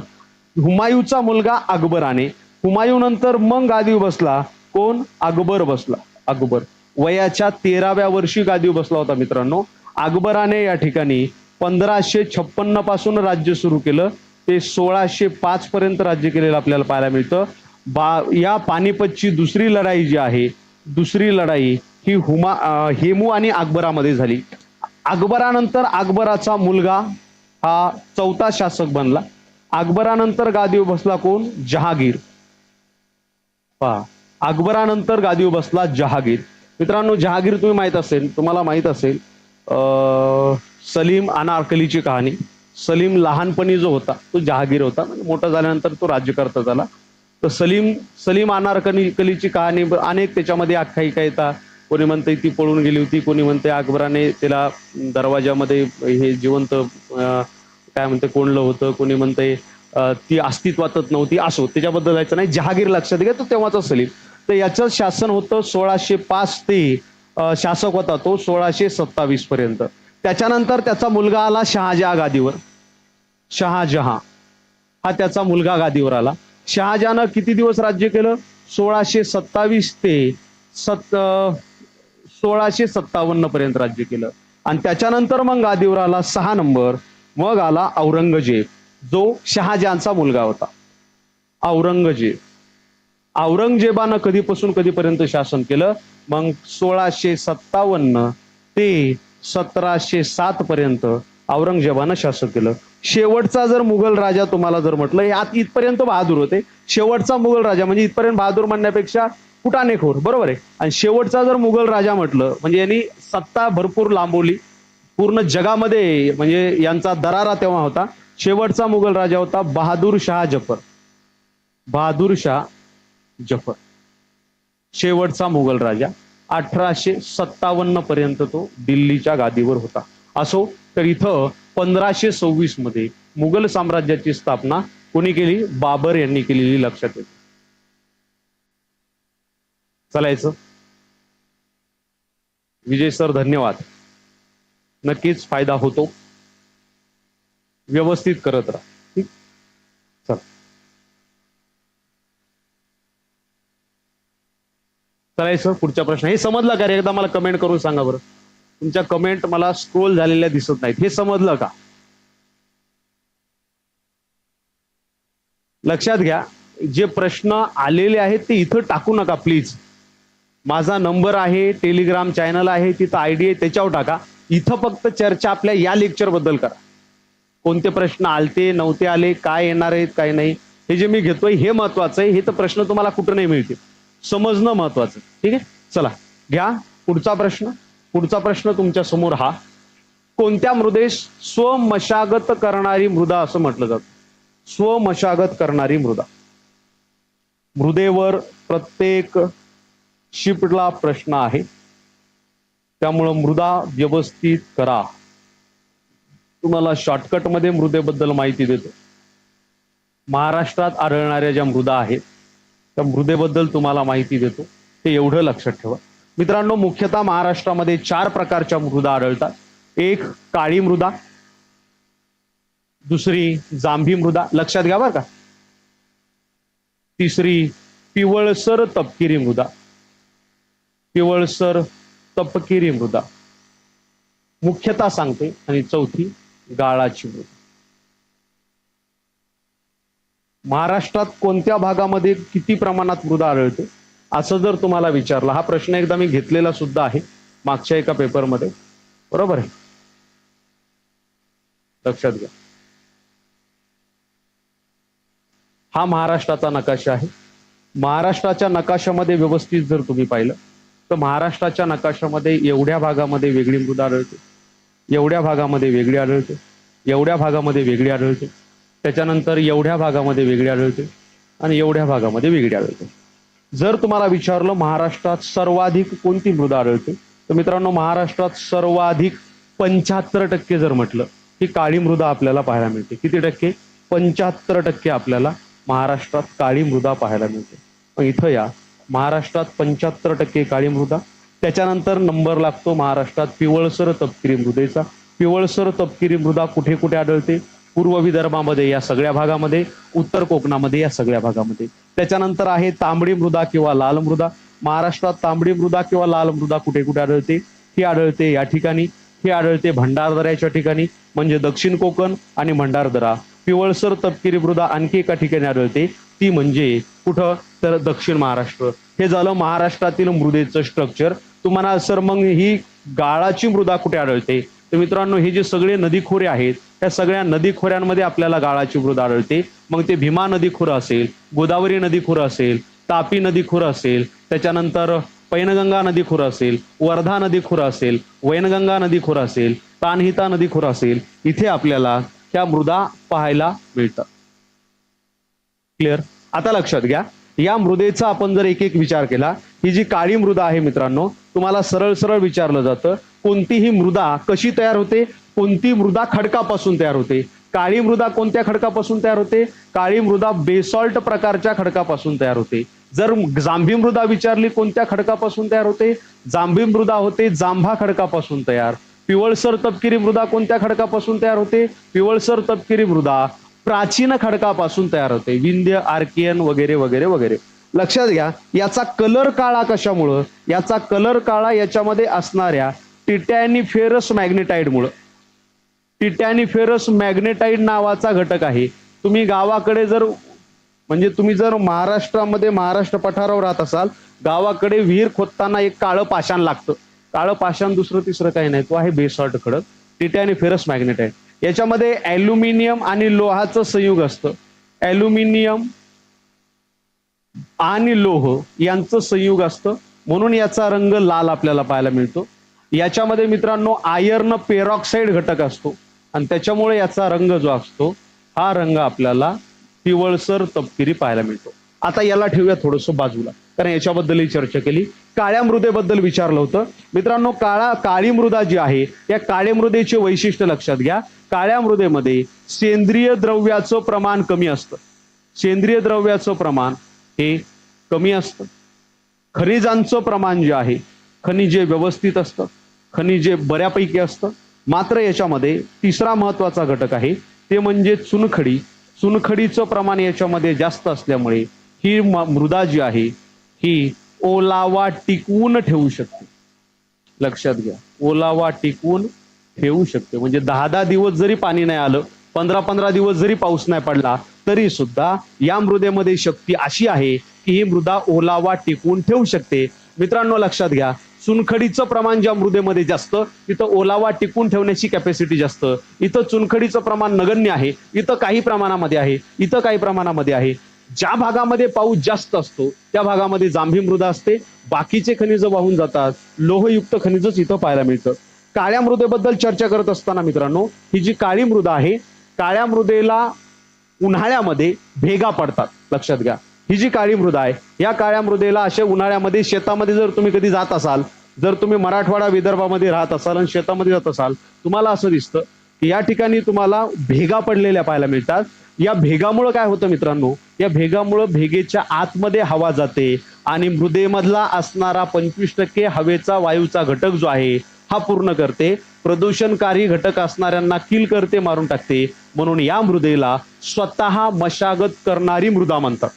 हुमायूंचा मुलगा अकबराने. हुमायूं नंतर मग गादीवर बसला कोण? अकबर बसला. अकबर वयाच्या 13व्या वर्षी गादीवर बसला होता. मित्रांनो, अकबराने या ठिकाणी 1556 पासून राज्य सुरू केलं ते 1605 पर्यंत राज्य केलेलं आपल्याला पाहायला मिळतं. या पानिपतची दुसरी लढाई जी आहे, दुसरी लढाई ही हेमू आणि अकबरामध्ये झाली. अकबरानंतर अकबराचा मुलगा हा चौथा शासक बनला. अकबरानंतर गादीवर बसला कोण? जहागीर. पहा, अकबरानंतर गादीवर बसला जहागीर. मित्रांनो, जहागीर तुम्हाला माहित असेल सलीम अनारकलीची कहाणी. सलीम लहानपणी जो होता तो जहागीर होता, म्हणजे मोठा झाल्यानंतर तो राज्यकर्ता झाला. तर सलीम अनारकलीची कहाणी अनेक त्याच्यामध्ये आख्यायिका येतात. कोणी म्हणते ती पळून गेली होती, कोणी म्हणते अकबराने तिला दरवाजामध्ये हे जिवंत काय म्हणते कोंडलं होतं, कोणी म्हणते ती अस्तित्वातच नव्हती. असो, त्याच्याबद्दल जायचं नाही. जहागीर लक्षात घ्या, तो तेव्हाचा सलीम. तर याचं शासन होतं 1605 ते शासक होता तो 1627 पर्यंत. त्याच्यानंतर त्याचा मुलगा आला शहाजहा गादीवर. शहाजहा हा त्याचा मुलगा गादीवर आला. शहाजहानं किती दिवस राज्य केलं? 1627 ते 1657 पर्यंत राज्य केलं. आणि त्याच्यानंतर मग गादीवर आला 6 नंबर, मग आला औरंगजेब, जो शहाजहानचा मुलगा होता. औरंगजेब. औरंगजेबानं कधीपासून कधीपर्यंत शासन केलं? मग 1657 ते 1707 पर्यंत औरंगजेबानं शासन केलं. शेवटचा जर मुघल राजा तुम्हाला जर म्हटलं, यात इथपर्यंत बहादूर होते. शेवटचा मुघल राजा म्हणजे इथपर्यंत बहादूर म्हणण्यापेक्षा फुटाणेखोर, बरोबर आहे. आणि शेवटचा जर मुघल राजा म्हटलं म्हणजे यांनी सत्ता भरपूर लांबवली पूर्ण जगामध्ये, म्हणजे यांचा दरारा तेव्हा होता. शेवटचा मुघल राजा होता बहादूर शाह जफर. बहादूर शाह जफर शेवटचा मुघल राजा. 1857 पर्यंत तो दिल्लीच्या गादीवर होता. असो, तर इथं 1526 मध्ये मुघल साम्राज्याची स्थापना कोणी केली? बाबर यांनी केलेली, लक्षात येते. चालायचं. विजय सर धन्यवाद. नक्कीच फायदा होतो, व्यवस्थित करत राहा. ठीक, चल. चालायचं. पुढचा प्रश्न, हे समजलं का रे? एकदा मला कमेंट करून सांगा बरं. तुमच्या कमेंट मला स्क्रोल झालेल्या दिसत नाहीत. हे समजलं का? लक्षात घ्या, जे प्रश्न आलेले आहेत ते इथं टाकू नका प्लीज. माझा नंबर आहे, टेलिग्राम चॅनल आहे, तिथं आयडी आहे, त्याच्यावर टाका. इथं फक्त चर्चा आपल्या या लेक्चर बद्दल करा. कोणते प्रश्न आलते, नव्हते आले, काय येणार आहेत, काय नाही, हे जे मी घेतोय हे महत्वाचं आहे. हे तर प्रश्न तुम्हाला कुठं नाही मिळतील, समजणं महत्वाचं. ठीक आहे, चला घ्या पुढचा प्रश्न. पुढचा प्रश्न तुमच्या समोर हा, कोणत्या मृदेस स्वमशागत करणारी मृदा असं म्हटलं जातं? स्वमशागत करणारी मृदा. मृदेवर प्रत्येक शिफ्टला प्रश्न आहे, त्यामुळं मृदा व्यवस्थित करा. तुम्हाला शॉर्टकट मध्ये मृदेबद्दल माहिती देतो. महाराष्ट्रात आढळणाऱ्या ज्या मृदा आहेत त्या मृदेबद्दल तुम्हाला माहिती देतो, ते एवढं लक्षात ठेवा. मित्रांनो, मुख्यतः महाराष्ट्रामध्ये 4 प्रकारच्या मृदा आढळतात. एक काळी मृदा, दुसरी जांभी मृदा, लक्षात घ्या बरं का. तिसरी पिवळसर तपकिरी मृदा, पिवळसर तपकिरी मृदा मुख्यतः सांगते, आणि चौथी गाळाची मृदा. महाराष्ट्रात कोणत्या भागामध्ये किती प्रमाणात मृदा आढळते असं जर तुम्हाला विचारलं, हा प्रश्न एकदा मी घेतलेला सुद्धा आहे मागच्या एका पेपरमध्ये, बरोबर आहे, लक्षात घ्या. हा महाराष्ट्राचा नकाशा आहे. महाराष्ट्राच्या नकाशामध्ये व्यवस्थित जर तुम्ही पाहिलं तर महाराष्ट्राच्या नकाशामध्ये एवढ्या भागामध्ये वेगळी मृदा आढळते, एवढ्या भागामध्ये वेगळी आढळते, एवढ्या भागामध्ये वेगळी आढळते, त्याच्यानंतर एवढ्या भागामध्ये वेगळी आढळते, आणि एवढ्या भागामध्ये वेगळी आढळते. जर तुम्हाला विचारलं महाराष्ट्रात सर्वाधिक कोणती मृदा आढळते, तर मित्रांनो महाराष्ट्रात सर्वाधिक 75% जर म्हटलं ही काळी मृदा आपल्याला पाहायला मिळते. किती टक्के? 75% आपल्याला महाराष्ट्रात काळी मृदा पाहायला मिळते. मग इथं या, महाराष्ट्रात 75% काळी मृदा. त्याच्यानंतर नंबर लागतो महाराष्ट्रात पिवळसर तपकिरी मृदेचा. पिवळसर तपकिरी मृदा कुठे कुठे आढळते? पूर्व विदर्भामध्ये या सगळ्या भागामध्ये, उत्तर कोकणामध्ये या सगळ्या भागामध्ये. त्याच्यानंतर आहे तांबडी मृदा किंवा लाल मृदा. महाराष्ट्रात तांबडी मृदा किंवा लाल मृदा कुठे कुठे आढळते? ही आढळते या ठिकाणी, ही आढळते भंडारदऱ्याच्या ठिकाणी, म्हणजे दक्षिण कोकण आणि भंडारदरा. पिवळसर तपकिरी मृदा आणखी एका ठिकाणी आढळते, ती म्हणजे कुठं? तर दक्षिण महाराष्ट्र. हे झालं महाराष्ट्रातील मृदेचं स्ट्रक्चर. तुम्हाला सर मग ही गाळाची मृदा कुठे आढळते? तर मित्रांनो, हे जे सगळे नदीखोरे आहेत त्या सगळ्या नदीखोऱ्यांमध्ये आपल्याला गाळाची मृदा आढळते. मग ते भीमा नदीखोरं असेल, गोदावरी नदीखोरं असेल, तापी नदीखोरं असेल, त्याच्यानंतर पैनगंगा नदीखोरं असेल, वर्धा नदीखोरं असेल, वैनगंगा नदीखोरं असेल, तानहिता नदीखोरं असेल, इथे आपल्याला त्या मृदा पाहायला मिळतात. क्लिअर? आता लक्षात घ्या, या मृदेचा आपण जर एक एक विचार केला, ही जी काळी मृदा आहे मित्रांनो, तुम्हाला सरळ सरळ विचारलं जातं कोणतीही मृदा कशी तयार होते? कोणती मृदा खडकापासून तयार होते? काळी मृदा कोणत्या खडकापासून तयार होते? काळी मृदा बेसॉल्ट प्रकारच्या खडकापासून तयार होते. जर जांभी मृदा विचारली कोणत्या खडकापासून तयार होते? जांभी मृदा होते जांभा खडकापासून तयार. पिवळसर तपकिरी मृदा कोणत्या खडकापासून तयार होते? पिवळसर तपकिरी मृदा प्राचीन खडकापासून तयार होते, विंध्य, आर्कियन वगैरे वगैरे वगैरे. लक्षात घ्या, याचा कलर काळा कशामुळं? याचा कलर काळा याच्यामध्ये असणाऱ्या टिटॅनिफेरस मॅग्नेटाइडमुळं. टिटॅनिफेरस मॅग्नेटाइड नावाचा घटक आहे. तुम्ही गावाकडे जर, म्हणजे तुम्ही जर महाराष्ट्रामध्ये महाराष्ट्र पठारावर राहत असाल, गावाकडे विहीर खोदताना एक काळं पाषाण लागतं. काळं पाषाण दुसरं तिसरं काही नाही, तो आहे बेसॉल्ट खडक, टिटॅनिफेरस मॅग्नेटाइड. याच्यामध्ये ॲल्युमिनियम आणि लोहाचं संयुग असतं. ॲल्युमिनियम आणि लोह यांचं संयुग असतं, म्हणून याचा रंग लाल आपल्याला पाहायला मिळतो. याच्यामध्ये मित्रांनो आयर्न पेरॉक्साईड घटक असतो, आणि त्याच्यामुळे याचा रंग जो असतो हा रंग आपल्याला पिवळसर तपकिरी पाहायला मिळतो. आता याला ठेवूया थोडंसं बाजूला. कारण याच्याबद्दलही चर्चा केली. काळ्या मृदेबद्दल विचारलं होतं मित्रांनो. काळी मृदा जी आहे या काळ्या मृदेचे वैशिष्ट्य लक्षात घ्या. काळ्या मृदेमध्ये सेंद्रिय द्रव्याचं प्रमाण कमी असतं. सेंद्रिय द्रव्याचं प्रमाण हे कमी असतं. खनिजांचं प्रमाण जे आहे, खनिजे व्यवस्थित असतं, खनिजे बऱ्यापैकी असतं. मात्र याच्यामध्ये तिसरा महत्वाचा घटक आहे ते म्हणजे चुनखडी. चुनखडीचं प्रमाण याच्यामध्ये जास्त असल्यामुळे ही मृदा जी आहे ही ओलावा टिकवून ठेवू शकते. लक्षात घ्या, ओलावा टिकवून ठेवू शकते. म्हणजे 10-10 दिवस जरी पाणी नाही आलं, 15-15 दिवस जरी पाऊस नाही पडला, तरी सुद्धा या मृदेमध्ये शक्ती अशी आहे की ही मृदा ओलावा टिकवून ठेवू शकते. मित्रांनो लक्षात घ्या, चुनखडीचं प्रमाण ज्या मृदेमध्ये जास्त, तिथं ओलावा टिकवून ठेवण्याची कॅपॅसिटी जास्त. इथं चुनखडीचं प्रमाण नगण्य आहे, इथं काही प्रमाणामध्ये आहे, इथं काही प्रमाणामध्ये आहे. ज्या भागामध्ये पाऊस जास्त असतो त्या भागामध्ये जांभी मृदा असते, बाकीचे खनिज वाहून जातात. लोहयुक्त खनिजच इथं पाहायला मिळतं. काळ्या मृदेबद्दल चर्चा करत असताना मित्रांनो, ही जी काळी मृदा आहे, काळ्या मृदेला उन्हाळ्यामध्ये भेगा पडतात. लक्षात घ्या, ही जी काळी मृदा आहे या काळ्या मृदेला अशा उन्हाळ्यामध्ये शेतामध्ये जर तुम्ही कधी जात असाल, जर तुम्ही मराठवाडा विदर्भामध्ये राहत असाल आणि शेतामध्ये जात असाल, तुम्हाला असं दिसतं की या ठिकाणी तुम्हाला भेगा पडलेल्या पाहायला मिळतात. या भेगामुळे काय होतं मित्रांनो, या भेगामुळे भेगेच्या आतमध्ये हवा जाते आणि मृदेमधला असणारा 25% हवेचा वायूचा घटक जो आहे हा पूर्ण करते. प्रदूषणकारी घटक असणाऱ्यांना किल करते, मारून टाकते. म्हणून या मृदेला स्वतः मशागत करणारी मृदा म्हणतात.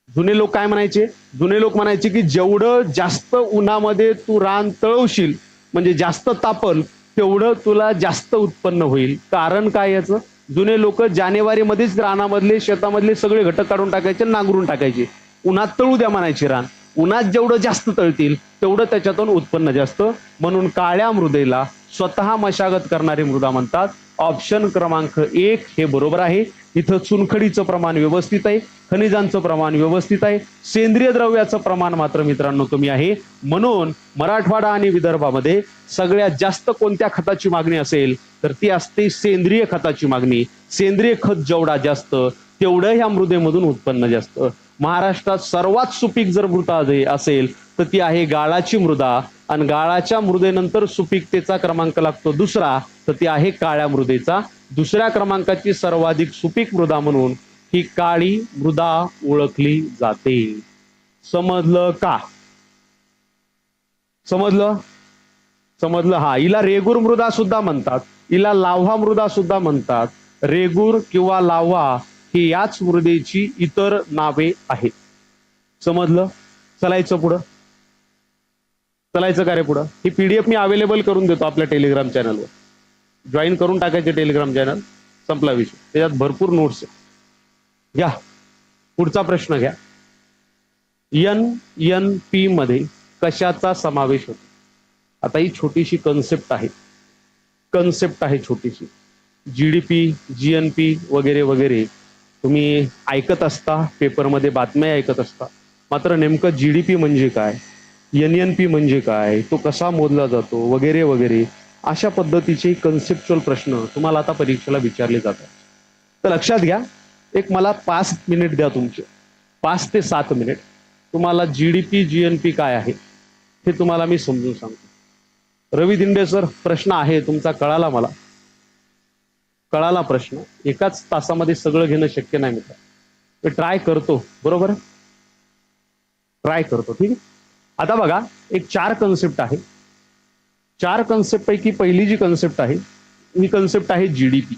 जुने लोक काय म्हणायचे? जुने लोक म्हणायचे की जेवढं जास्त उन्हामध्ये तू रान तळवशील, म्हणजे जास्त तापल, तेवढं तुला जास्त उत्पन्न होईल. कारण काय याचं? जुने लोक जानेवारीमध्येच रानामधले शेतामधले सगळे घटक काढून टाकायचे, नांगरून टाकायचे. उन्हात तळू द्या म्हणायचे रान. उन्हात जेवढं जास्त तळतील तेवढं त्याच्यातून उत्पन्न जास्त. म्हणून काळ्या मृदेला स्वतः मशागत करणारी मृदा म्हणतात. ऑप्शन क्रमांक 1 हे बरोबर आहे. इथं चुनखडीचं प्रमाण व्यवस्थित आहे, खनिजांचं प्रमाण व्यवस्थित आहे, सेंद्रिय द्रव्याचं प्रमाण मात्र मित्रांनो कमी आहे. म्हणून मराठवाडा आणि विदर्भामध्ये सगळ्यात जास्त कोणत्या खताची मागणी असेल तर ती असते सेंद्रिय खताची मागणी. सेंद्रिय खत जेवढा जास्त तेवढं ह्या मृदेमधून उत्पन्न जास्त. महाराष्ट्रात सर्वात सुपीक जर मृदा असेल तर ती आहे गाळाची मृदा, आणि गाळाच्या मृदेनंतर सुपीकतेचा क्रमांक लागतो दुसरा, तर ती आहे काळ्या मृदेचा. दुसऱ्या क्रमांकाची सर्वाधिक सुपीक मृदा म्हणून ही काळी मृदा ओळखली जाते. समजलं का? समजलं? समजलं? हा, हिला रेगूर मृदा सुद्धा म्हणतात, हिला लाव्हा मृदा सुद्धा म्हणतात. रेगूर किंवा लाव्हा ही याच मृदेची इतर नावे आहेत. समजलं? चलायचं पुढं. चलायचं का रे पुढं? ही पीडीएफ मी अवेलेबल करून देतो आपल्या टेलिग्राम चॅनलवर. जॉईन करून टाकायचे टेलिग्राम चॅनल, संपला विषय. त्याच्यात भरपूर नोट्स आहे. घ्या पुढचा प्रश्न घ्या. NNP मध्ये कशाचा समावेश होतो? आता ही छोटीशी कन्सेप्ट आहे छोटीशी. GDP, GNP वगैरे वगैरे तुम्ही ऐकत असता, पेपरमध्ये बातम्या ऐकत असता. मात्र नेमकं GDP म्हणजे काय, NNP म्हणजे काय, तो कसा मोजला जातो वगैरे वगैरे अशा पद्धतीचे कन्सेप्च्युअल प्रश्न तुम्हाला आता परीक्षेला विचारले जातात. तर लक्षात घ्या, एक मला 5 मिनिट द्या तुमचे, 5 ते 7 मिनिट. तुम्हाला GDP, GNP काय आहे हे तुम्हाला मी समजून सांगतो. रवी दिंडे सर, प्रश्न आहे तुमचा, कळाला मला, कळाला प्रश्न. एकाच तासामध्ये सगळं घेणं शक्य नाही मित्र. मी ट्राय करतो, बरोबर, ट्राय करतो, ठीक आहे. आता बघा, एक 4 कन्सेप्ट आहे. 4 कन्सेप्ट पैकी पहिली जी कन्सेप्ट आहे ही कन्सेप्ट आहे GDP.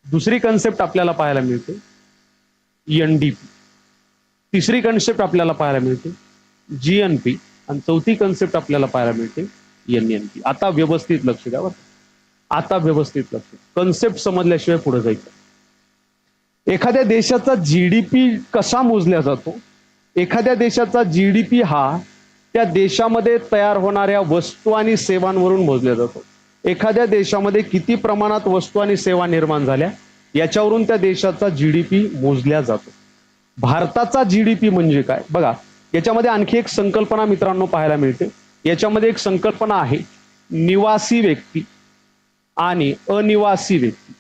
दुसरी कन्सेप्ट आपल्याला पाहायला मिळते NDP. तिसरी कन्सेप्ट आपल्याला पाहायला मिळते GNP, आणि चौथी कन्सेप्ट आपल्याला पाहायला मिळते NNP. आता व्यवस्थित लक्ष द्या बरं, आता व्यवस्थित लक्ष. कन्सेप्ट समजल्याशिवाय पुढे जायचं. एखाद्या देशाचा GDP कसा मोजला जातो? एखाद्या देशाचा GDP हा त्या देशामध्ये तयार होणाऱ्या वस्तू आणि सेवांवरून मोजला जातो. एखाद्या देशामध्ये किती प्रमाणात वस्तू आणि सेवा निर्माण झाल्या याच्यावरून त्या देशाचा GDP मोजला जातो. भारताचा GDP म्हणजे काय? बघा, याच्यामध्ये आणखी एक संकल्पना मित्रांनो पाहायला मिळते. याच्यामध्ये एक संकल्पना आहे निवासी व्यक्ती आणि अनिवासी व्यक्ती.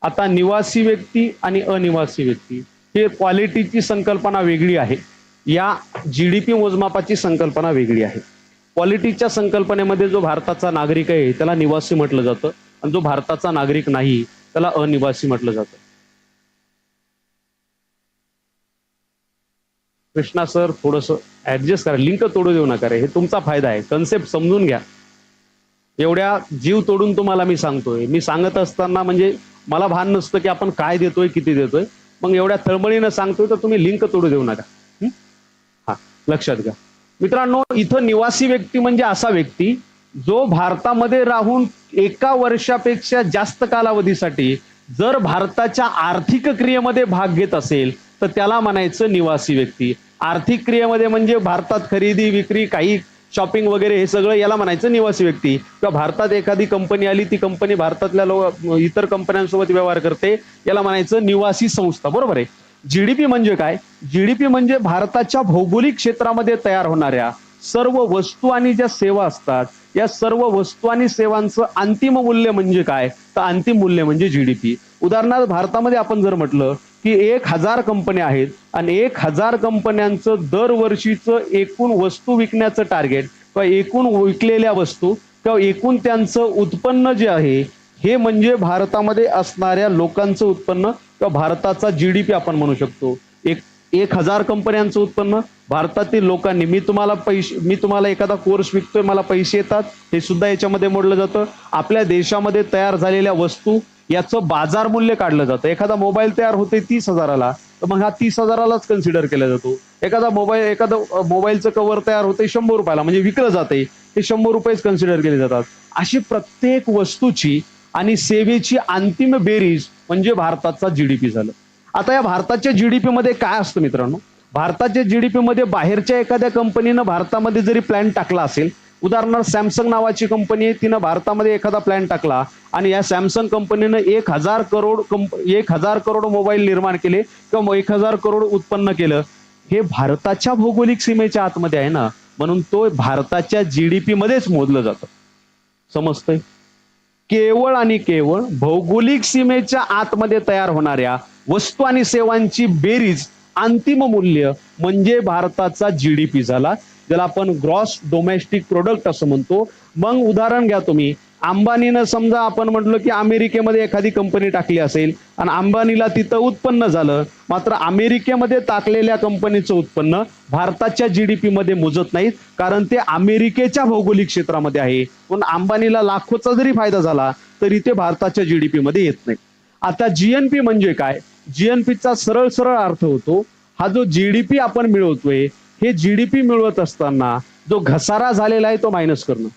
आता निवासी व्यक्ती आणि अनिवासी व्यक्ती हे क्वालिटीची संकल्पना वेगळी आहे, या जीडीपी मोजमापाची संकल्पना वेगळी आहे. क्वालिटीच्या संकल्पनेमध्ये जो भारताचा नागरिक आहे त्याला निवासी म्हटलं जातं आणि जो भारताचा नागरिक नाही त्याला अनिवासी म्हटलं जातं. कृष्णा सर थोडंसं ऍडजस्ट करा, लिंक तोडू देऊ नका रे, हे तुमचा फायदा आहे, कन्सेप्ट समजून घ्या. एवढ्या जीव तोडून तुम्हाला मी सांगतोय, मी सांगत असताना म्हणजे मला भान नसतं की आपण काय देतोय किती देतोय, मग एवढ्या तळमळीनं सांगतोय तर तुम्ही लिंक तोडू देऊ नका. हा लक्षात घ्या मित्रांनो, इथं निवासी व्यक्ती म्हणजे असा व्यक्ती जो भारतामध्ये राहून एका वर्षापेक्षा जास्त कालावधीसाठी जर भारताच्या आर्थिक क्रियेमध्ये भाग घेत असेल तर त्याला म्हणायचं निवासी व्यक्ती. आर्थिक क्रियेमध्ये म्हणजे भारतात खरेदी विक्री काही शॉपिंग वगैरे हे सगळं याला म्हणायचं निवासी व्यक्ती. किंवा भारतात एखादी कंपनी आली, ती कंपनी भारतातल्या इतर कंपन्यांसोबत व्यवहार करते, याला म्हणायचं निवासी संस्था. बरोबर आहे. जीडीपी म्हणजे काय? जीडीपी म्हणजे भारताच्या भौगोलिक क्षेत्रामध्ये तयार होणाऱ्या सर्व वस्तू आणि ज्या सेवा असतात, या सर्व वस्तू आणि सेवांचं अंतिम मूल्य म्हणजे काय? तर अंतिम मूल्य म्हणजे जीडीपी. उदाहरणार्थ भारतामध्ये आपण जर म्हटलं की 1000 कंपन्या आहेत आणि 1000 कंपन्यांचं दरवर्षीचं एकूण वस्तू विकण्याचं टार्गेट किंवा एकूण विकलेल्या वस्तू किंवा एकूण त्यांचं उत्पन्न जे आहे हे म्हणजे भारतामध्ये असणाऱ्या लोकांचं उत्पन्न किंवा भारताचा जीडीपी आपण म्हणू शकतो. 1000 कंपन्यांचं उत्पन्न भारतातील लोकांनी, मी तुम्हाला एखादा कोर्स विकतोय, मला पैसे येतात, हे सुद्धा याच्यामध्ये मोडलं जातं. आपल्या देशामध्ये तयार झालेल्या वस्तू याचं बाजार मूल्य काढलं जातं. एखादा मोबाईल तयार होते 30,000ला, तर मग हा 30,000लाच कन्सिडर केला जातो. एखादा मोबाईलचं कव्हर तयार होते 100 रुपयाला, म्हणजे विकलं जाते, ते 100 रुपयेच कन्सिडर केले जातात. अशी प्रत्येक वस्तूची आणि सेवेची अंतिम बेरीज म्हणजे भारताचा जीडीपी झालं. आता या भारताच्या जीडीपी मध्ये काय असतं मित्रांनो? भारताच्या जीडीपी मध्ये बाहेरच्या एखाद्या कंपनीनं भारतामध्ये जरी प्लॅन टाकला असेल, उदाहरणार्थ सॅमसंग नावाची कंपनी आहे, तिनं भारतामध्ये एखादा प्लॅन टाकला आणि या सॅमसंग कंपनीनं 1000 करोड मोबाईल निर्माण केले किंवा 1000 करोड उत्पन्न केलं, हे भारताच्या भौगोलिक सीमेच्या आतमध्ये आहे ना, म्हणून तो भारताच्या जीडीपी मध्येच मोजलं जातं. समजतंय? केवळ आणि केवळ भौगोलिक सीमेच्या आतमध्ये तयार होणाऱ्या वस्तू आणि सेवांची बेरीज अंतिम मूल्य म्हणजे भारताचा जीडीपी झाला, ज्याला आपण ग्रॉस डोमेस्टिक प्रोडक्ट असं म्हणतो. मग उदाहरण घ्या तुम्ही, अंबानीनं समजा आपण म्हटलं की अमेरिकेमध्ये एखादी कंपनी टाकली असेल आणि अंबानीला तिथं उत्पन्न झालं, मात्र अमेरिकेमध्ये टाकलेल्या कंपनीचं उत्पन्न भारताच्या जीडीपी मध्ये मोजत नाहीत, कारण ते अमेरिकेच्या भौगोलिक क्षेत्रामध्ये आहे. पण अंबानीला लाखोचा जरी फायदा झाला तरी ते भारताच्या जीडीपी मध्ये येत नाही. आता जीएनपी म्हणजे काय? जीएनपीचा सरळ सरळ अर्थ होतो, हा जो जीडीपी आपण मिळवतोय, हे जीडीपी मिळवत असताना जो घसारा झालेला आहे तो मायनस करणं.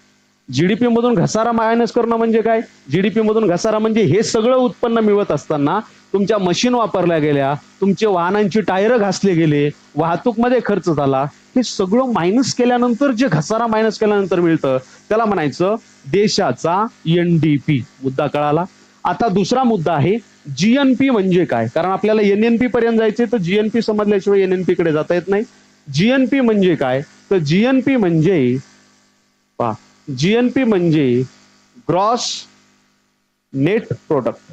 जीडीपी मधून घसारा मायनस करणं म्हणजे काय? जीडीपी मधून घसारा म्हणजे हे सगळं उत्पन्न मिळवत असताना तुमच्या मशीन वापरल्या गेल्या, तुमचे वाहनांची टायर घासले गेले, वाहतूक मध्ये खर्च झाला, हे सगळं मायनस केल्यानंतर जे घसारा मायनस केल्यानंतर मिळतं त्याला म्हणायचं देशाचा एनडीपी. मुद्दा कळाला? आता दुसरा मुद्दा आहे जीएनपी म्हणजे काय, कारण आपल्याला एनएनपी पर्यंत जायचे, तर जीएनपी समजल्याशिवाय एनएनपी कडे जाता येत नाही. जीएनपी म्हणजे काय? तर जीएनपी म्हणजे gross national product.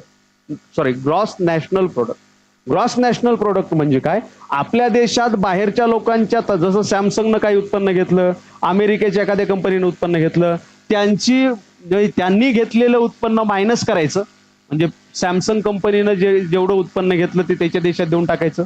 Gross national product म्हणजे काय? आपल्या देशात बाहेरच्या लोकांच्या, जसं सॅमसंगनं काही उत्पन्न घेतलं, अमेरिकेच्या एखाद्या कंपनीनं उत्पन्न घेतलं, त्यांनी घेतलेलं उत्पन्न मायनस करायचं. म्हणजे सॅमसंग कंपनीनं जेवढं उत्पन्न घेतलं ते त्याच्या देशात देऊन टाकायचं,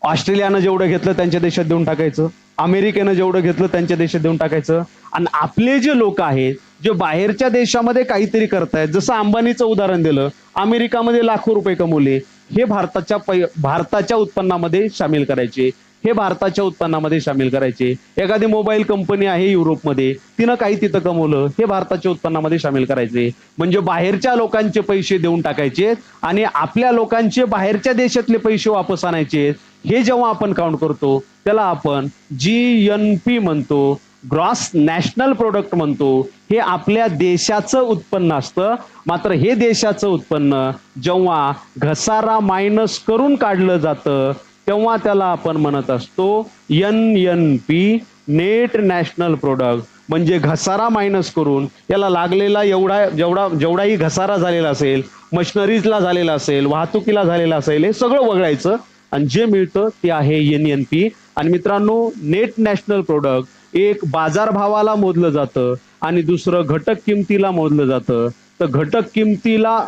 ऑस्ट्रेलियानं जेवढं घेतलं त्यांच्या देशात देऊन टाकायचं, अमेरिकेनं जेवढं घेतलं त्यांच्या देशात देऊन टाकायचं. आणि आपले जे लोक आहेत जे बाहेरच्या देशामध्ये काहीतरी करतायत, जसं अंबानीचं उदाहरण दिलं, अमेरिकामध्ये लाखो रुपये कमवले, हे भारताच्या उत्पन्नामध्ये सामील करायचे, हे भारताच्या उत्पन्नामध्ये सामील करायचे. एखादी मोबाईल कंपनी आहे युरोपमध्ये, तिनं काही तिथं कमवलं, हे भारताच्या उत्पन्नामध्ये सामील करायचे. म्हणजे बाहेरच्या लोकांचे पैसे देऊन टाकायचे आणि आपल्या लोकांचे बाहेरच्या देशातले पैसे वापस आणायचे. हे जेव्हा आपण काउंट करतो त्याला आपण जीएनपी म्हणतो, ग्रॉस नॅशनल प्रोडक्ट म्हणतो. हे आपल्या देशाचं उत्पन्न असतं. मात्र हे देशाचं उत्पन्न जेव्हा घसारा मायनस करून काढलं जातं तेव्हा त्याला आपण म्हणत असतो एनएनपी, नेट नॅशनल प्रोडक्ट. म्हणजे घसारा मायनस करून याला लागलेला जेवढाही घसारा झालेला असेल, मशिनरीजला झालेला असेल, वाहतुकीला झालेला असेल, हे सगळं वगळायचं आणि जे मिळतं ते आहे NNP. आणि मित्रांनो, नेट नॅशनल प्रोडक्ट एक बाजारभावाला मोजलं जातं आणि दुसरं घटक किमतीला मोजलं जातं. तर घटक किमतीला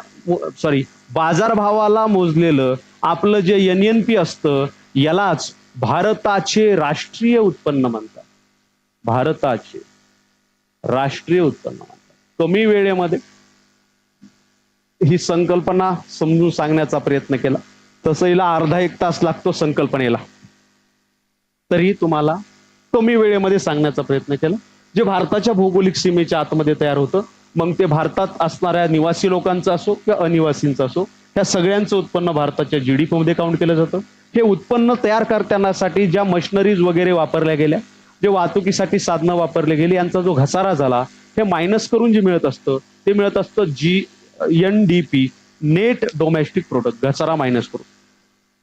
बाजारभावाला मोजलेलं आपलं जे NNP असतं यालाच भारताचे राष्ट्रीय उत्पन्न म्हणतात. भारताचे राष्ट्रीय उत्पन्न म्हणतात. कमी वेळेमध्ये ही संकल्पना समजून सांगण्याचा प्रयत्न केला. तसं हिला अर्धा एक तास लागतो संकल्पनेला, तरी तुम्हाला कमी वेळेमध्ये सांगण्याचा प्रयत्न केला. जे भारताच्या भौगोलिक सीमेच्या आतमध्ये तयार होतं, मग ते भारतात असणाऱ्या निवासी लोकांचं असो किंवा अनिवासींचं असो, ह्या सगळ्यांचं उत्पन्न भारताच्या GDP मध्ये काउंट केलं जातं. हे उत्पन्न तयार करण्यासाठी ज्या मशिनरीज वगैरे वापरल्या गेल्या, जे वाहतुकीसाठी साधनं वापरले गेली, यांचा जो घसारा झाला, हे मायनस करून जे मिळत असतं ते मिळत असतं NDP, नेट डोमेस्टिक प्रोडक्ट, घसारा मायनस करून.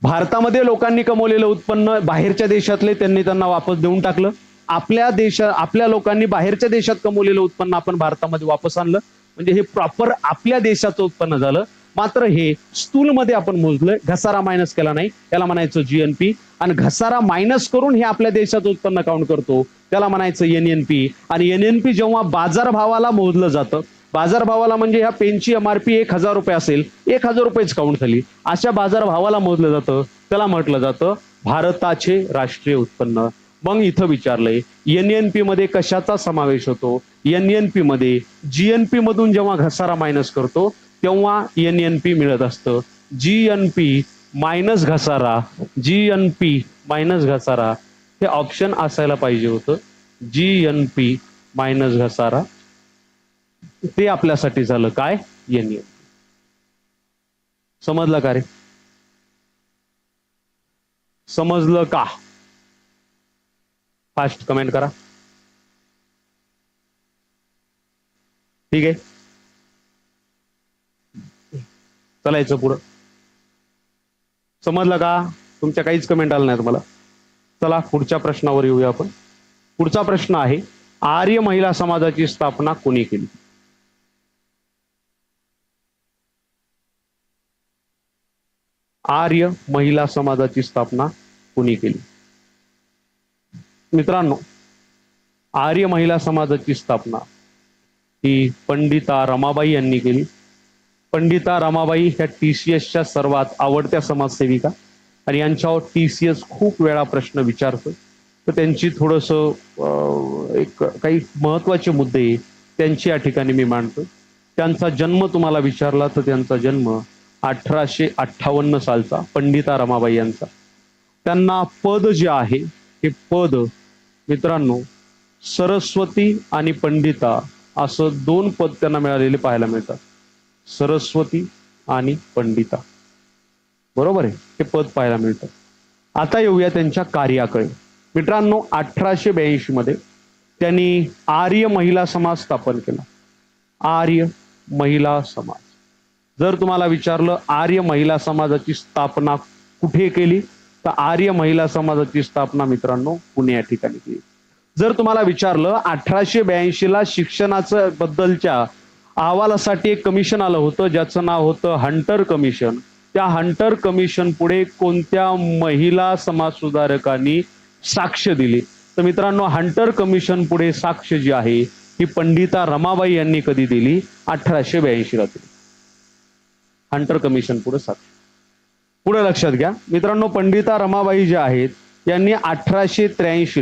भारतामध्ये लोकांनी कमवलेलं उत्पन्न बाहेरच्या देशातले त्यांना वापस देऊन टाकलं. आपल्या लोकांनी बाहेरच्या देशात कमवलेलं उत्पन्न आपण भारतामध्ये वापस आणलं. म्हणजे हे प्रॉपर आपल्या देशाचं उत्पन्न झालं. मात्र हे स्थूलमध्ये आपण मोजलंय, घसारा मायनस केला नाही, त्याला म्हणायचं GNP. आणि घसारा मायनस करून हे आपल्या देशाचं उत्पन्न काउंट करतो, त्याला म्हणायचं NNP. आणि NNP जेव्हा बाजारभावाला मोजलं जातं, बाजारभावाला म्हणजे ह्या पेनची MRP 1000 रुपये असेल, 1000 रुपयेच काउंट झाली, अशा बाजारभावाला मोजलं जातं, त्याला म्हटलं जातं भारताचे राष्ट्रीय उत्पन्न. मग इथं विचारलंय NNP मध्ये कशाचा समावेश होतो? NNP मध्ये GNP मधून जेव्हा घसारा मायनस करतो तेव्हा NNP मिळत असतं. GNP मायनस घसारा, GNP मायनस घसारा हे ऑप्शन असायला पाहिजे होतं. GNP मायनस घसारा ते आपल्यासाठी झालं काय? NNP. समजलं का रे? समजलं का? फास्ट कमेंट करा. ठीक आहे, चलायचं पुढं. समजलं का? तुमच्या काहीच कमेंट आलं नाही तुम्हाला. चला पुढच्या प्रश्नावर येऊया आपण. पुढचा प्रश्न आहे, आर्य महिला समाजाची स्थापना कोणी केली? आर्य महिला समाजाची स्थापना कोणी केली? मित्रांनो, आर्य महिला समाजाची स्थापना ही पंडिता रमाबाई यांनी केली. पंडिता रमाबाई ह्या TCSच्या सर्वात आवडत्या समाजसेविका आणि यांच्यावर TCS खूप वेळा प्रश्न विचारतो. तर त्यांची एक काही महत्वाचे मुद्दे त्यांची या ठिकाणी मी मांडतो. त्यांचा जन्म तुम्हाला विचारला तर त्यांचा जन्म 1858 सालचा, पंडिता रमाबाई यांचा. त्यांना पद जे आहे हे पद मित्रांनो सरस्वती आणि पंडिता असं 2 पद त्यांना मिळालेले पाहायला मिळतात. सरस्वती आणि पंडिता, बरोबर आहे, हे पद पाहायला मिळतं. आता येऊया त्यांच्या कार्याकडे. मित्रांनो 1882 मध्ये त्यांनी आर्य महिला समाज स्थापन केला. आर्य महिला समाज. जर तुम्हाला विचारलं आर्य महिला समाजाची स्थापना कुठे केली, तर आर्य महिला समाजाची स्थापना मित्रांनो पुणे या ठिकाणी केली. जर तुम्हाला विचारलं 1882 ला शिक्षणाचं बद्दलच्या अहवालासाठी एक कमिशन आलं होतं ज्याचं नाव होतं हंटर कमिशन, त्या हंटर कमिशन पुढे कोणत्या महिला समाज सुधारकांनी साक्ष दिली? तर मित्रांनो हंटर कमिशन पुढे साक्ष जी आहे ही पंडिता रमाबाई यांनी कधी दिली? 1882 ला दिली. हंटर कमिशन पुढे साक्ष. पुढे लक्षात घ्या मित्रांनो, पंडिता रमाबाई जे आहेत यांनी 1883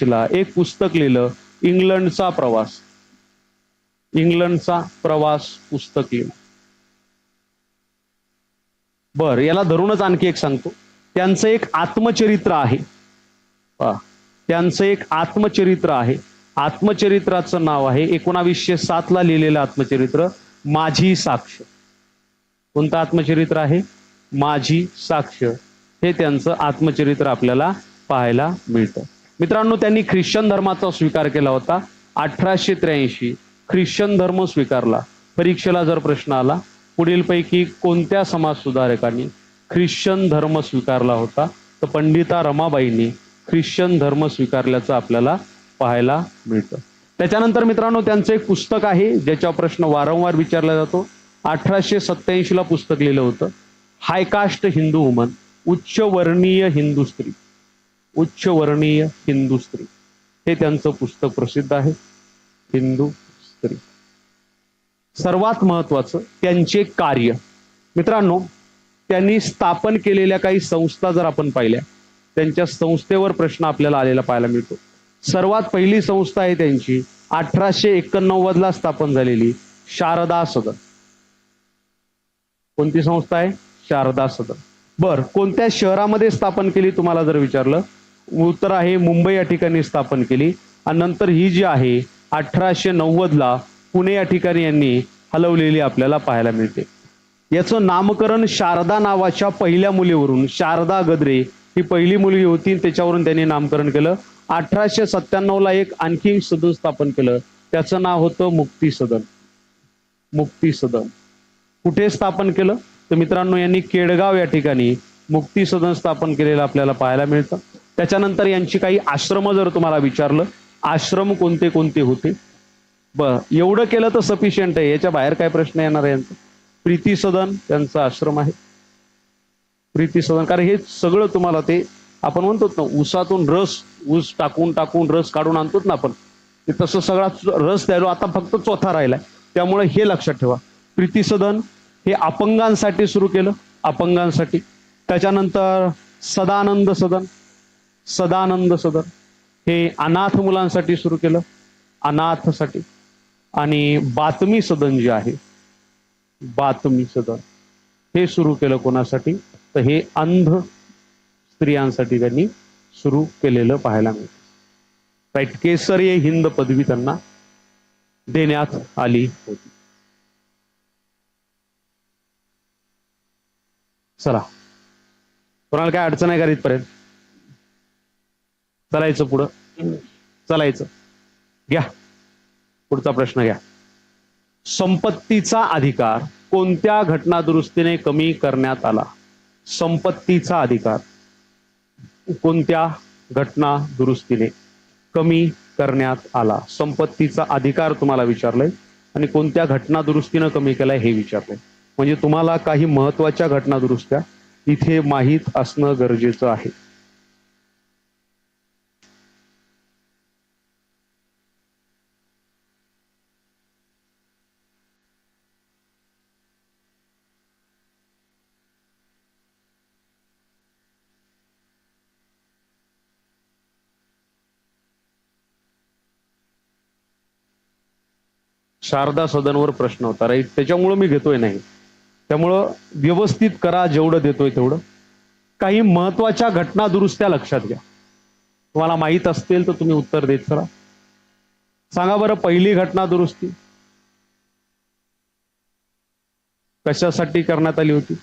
ला एक पुस्तक लिहिलं, इंग्लंडचा प्रवास. इंग्लंडचा प्रवास पुस्तक लिहिलं. बर, याला धरूनच आणखी एक सांगतो. त्यांचं एक आत्मचरित्र आहे. त्यांचं एक आत्मचरित्र आहे. आत्मचरित्राचं नाव आहे 1907 ला लिहिलेलं आत्मचरित्र माझी साक्ष. कोणतं आत्मचरित्र आहे? माझी साक्ष. हे त्यांचं आत्मचरित्र आपल्याला पाहायला मिळतं. मित्रांनो त्यांनी ख्रिश्चन धर्माचा स्वीकार केला होता. 1883 ख्रिश्चन धर्म स्वीकारला. परीक्षेला जर प्रश्न आला पुढीलपैकी कोणत्या समाज सुधारकांनी ख्रिश्चन धर्म स्वीकारला होता, तर पंडिता रमाबाईंनी ख्रिश्चन धर्म स्वीकारल्याचं आपल्याला पाहायला मिळतं. त्याच्यानंतर मित्रांनो त्यांचं एक पुस्तक आहे ज्याचा प्रश्न वारंवार विचारला जातो. 1887 ला पुस्तक लिहिलं होतं हायकास्ट हिंदू वुमन, उच्च वर्णीय हिंदू स्त्री, उच्च वर्णीय हिंदू स्त्री, हे त्यांचं पुस्तक प्रसिद्ध आहे, हिंदू स्त्री. सर्वात महत्वाचं त्यांचे कार्य. मित्रांनो, त्यांनी स्थापन केलेल्या काही संस्था जर आपण पाहिल्या, त्यांच्या संस्थेवर प्रश्न आपल्याला आलेला पाहायला मिळतो. सर्वात पहिली संस्था आहे त्यांची 1889 ला स्थापन झालेली शारदा सदन. कोणती संस्था आहे? शारदा सदन. बर, कोणत्या शहरामध्ये स्थापन केली तुम्हाला जर विचारलं, उत्तर आहे मुंबई या ठिकाणी स्थापन केली. आणि नंतर ही जी आहे 1890 ला पुणे या ठिकाणी यांनी हलवलेली आपल्याला पाहायला मिळते. याचं नामकरण शारदा नावाच्या पहिल्या मुलीवरून, शारदा गद्रे ही पहिली मुलगी होती, त्याच्यावरून त्यांनी नामकरण केलं. 1897 ला एक आणखी सदन स्थापन केलं, त्याचं नाव होतं मुक्ती सदन. मुक्ती सदन कुठे स्थापन केलं? तर मित्रांनो, यांनी केडगाव या ठिकाणी मुक्ती सदन स्थापन केलेलं आपल्याला पाहायला मिळतं. त्याच्यानंतर यांची काही आश्रम जर तुम्हाला विचारलं, आश्रम कोणते कोणते होते? एवढं केलं तर सफिशियंट आहे, याच्या बाहेर काय प्रश्न येणार आहे यांचा? प्रीती सदन त्यांचा आश्रम आहे, प्रीती सदन. कारण हे सगळं तुम्हाला ते आपण म्हणतो ना, ऊसातून रस, ऊस टाकून टाकून रस काढून आणतो ना आपण, ते तसं सगळा रस द्यायलो, आता फक्त चौथा राहिलाय. त्यामुळे हे लक्षात ठेवा, प्रीती सदन हे अपंगांसाठी सुरू केलं, अपंगांसाठी. त्याच्यानंतर सदानंद सदन, सदानंद सदन हे अनाथ मुलांसाठी सुरू केलं, अनाथसाठी. आणि बातमी सदन जे आहे, बातमी सदन हे सुरू केलं कोणासाठी? तर हे अंध स्त्रियांसाठी त्यांनी सुरू केलेलं पाहायला मिळतं. राईट, केसरीय हिंद पदवी त्यांना देण्यात आली होती. चला, कोणाला काय अडचण आहे का इथपर्यंत? चालायचं पुढं, चालायचं. घ्या पुढचा प्रश्न घ्या. संपत्तीचा अधिकार कोणत्या घटना दुरुस्तीने कमी करण्यात आला? संपत्तीचा अधिकार कोणत्या घटना दुरुस्तीने कमी करण्यात आला? संपत्तीचा अधिकार तुम्हाला विचारलंय आणि कोणत्या घटना दुरुस्तीने कमी केलाय हे विचारलंय. म्हणजे तुम्हाला काही महत्वाच्या घटना दुरुस्त्या इथे माहीत असणं गरजेचं आहे. शारदा सदनवर प्रश्न होता, राईट, त्याच्यामुळं मी घेतोय नाही. त्यामुळं व्यवस्थित करा, जेवढं देतोय तेवढं. काही महत्वाच्या घटना दुरुस्त्या लक्षात घ्या, तुम्हाला माहित असतील तर तुम्ही उत्तर देत चला. सांगा बरं, पहिली घटना दुरुस्ती कशासाठी करण्यात आली होती?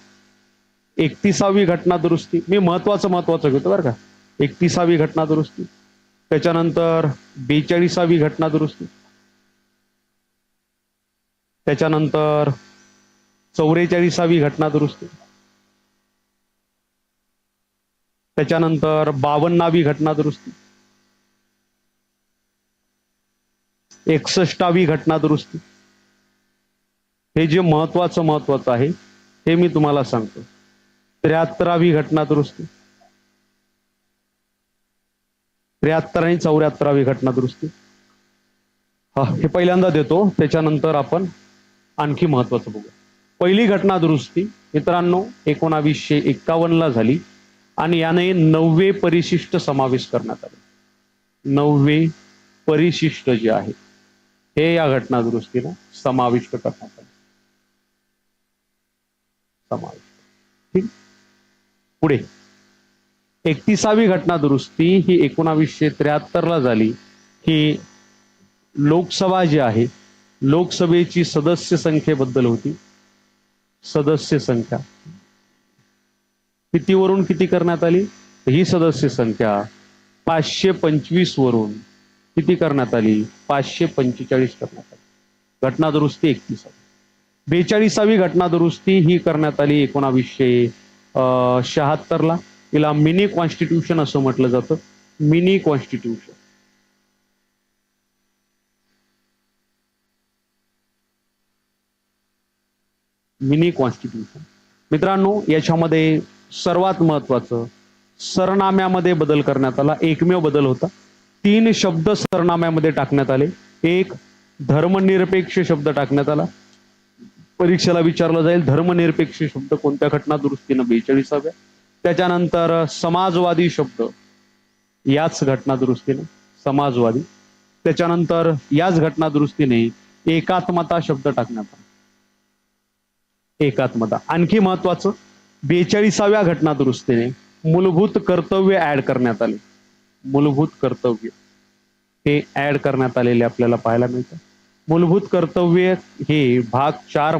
31वी घटना दुरुस्ती. मी महत्वाचं घेतो बरं का. 31वी घटना दुरुस्ती, त्याच्यानंतर 42वी घटना दुरुस्ती, त्याच्यानंतर 44वी घटना दुरुस्ती, त्याच्यानंतर 52वी घटना दुरुस्ती, 61वी घटना दुरुस्ती. हे जे महत्वाचं आहे हे मी तुम्हाला सांगतो. 73वी घटना दुरुस्ती, 73 आणि 74वी घटना दुरुस्ती. हे पहिल्यांदा देतो, त्याच्यानंतर आपण आणखी महत्वाचं बघू. पहिली घटना दुरुस्ती मित्रांनो 1951 ला झाली आणि याने 9वे परिशिष्ट समावेश करण्यात आले. 9वे परिशिष्ट जे आहे हे या घटना दुरुस्तीला समाविष्ट करण्यात आले. समाविष्ट. ठीक, पुढे 31वी घटना दुरुस्ती ही 1973 ला झाली. ही लोकसभा जी आहे, लोकसभेची सदस्य संख्येबद्दल होती. सदस्य संख्या कितीवरून किती करण्यात आली? ही सदस्य संख्या 525 वरून किती करण्यात आली? 545 करण्यात आली. घटना दुरुस्ती 31. 42वी घटना दुरुस्ती ही करण्यात आली 1976 ला. तिला मिनी कॉन्स्टिट्यूशन असं म्हटलं जातं, मिनी कॉन्स्टिट्यूशन. मिनी कॉन्स्टिट्यूशन मित्रांनो, याच्यामध्ये सर्वात महत्वाचं सरनाम्यामध्ये बदल करण्यात आला. एकमेव बदल होता. 3 शब्द सरनाम्यामध्ये टाकण्यात आले. एक धर्मनिरपेक्ष शब्द टाकण्यात आला. परीक्षेला विचारलं जाईल धर्मनिरपेक्ष शब्द कोणत्या घटना दुरुस्तीनं 42व्या. त्याच्यानंतर समाजवादी शब्द याच घटना दुरुस्तीने समाजवादी. त्याच्यानंतर याच घटना दुरुस्तीने एकात्मता शब्द टाकण्यात आला. एकात्मता. आणखी महत्वाचं 42व्या घटना दुरुस्तीने मूलभूत कर्तव्य ऍड करण्यात आले. मूलभूत कर्तव्य हे ऍड करण्यात आलेले आपल्याला पाहायला मिळतं. मूलभूत कर्तव्य हे भाग 4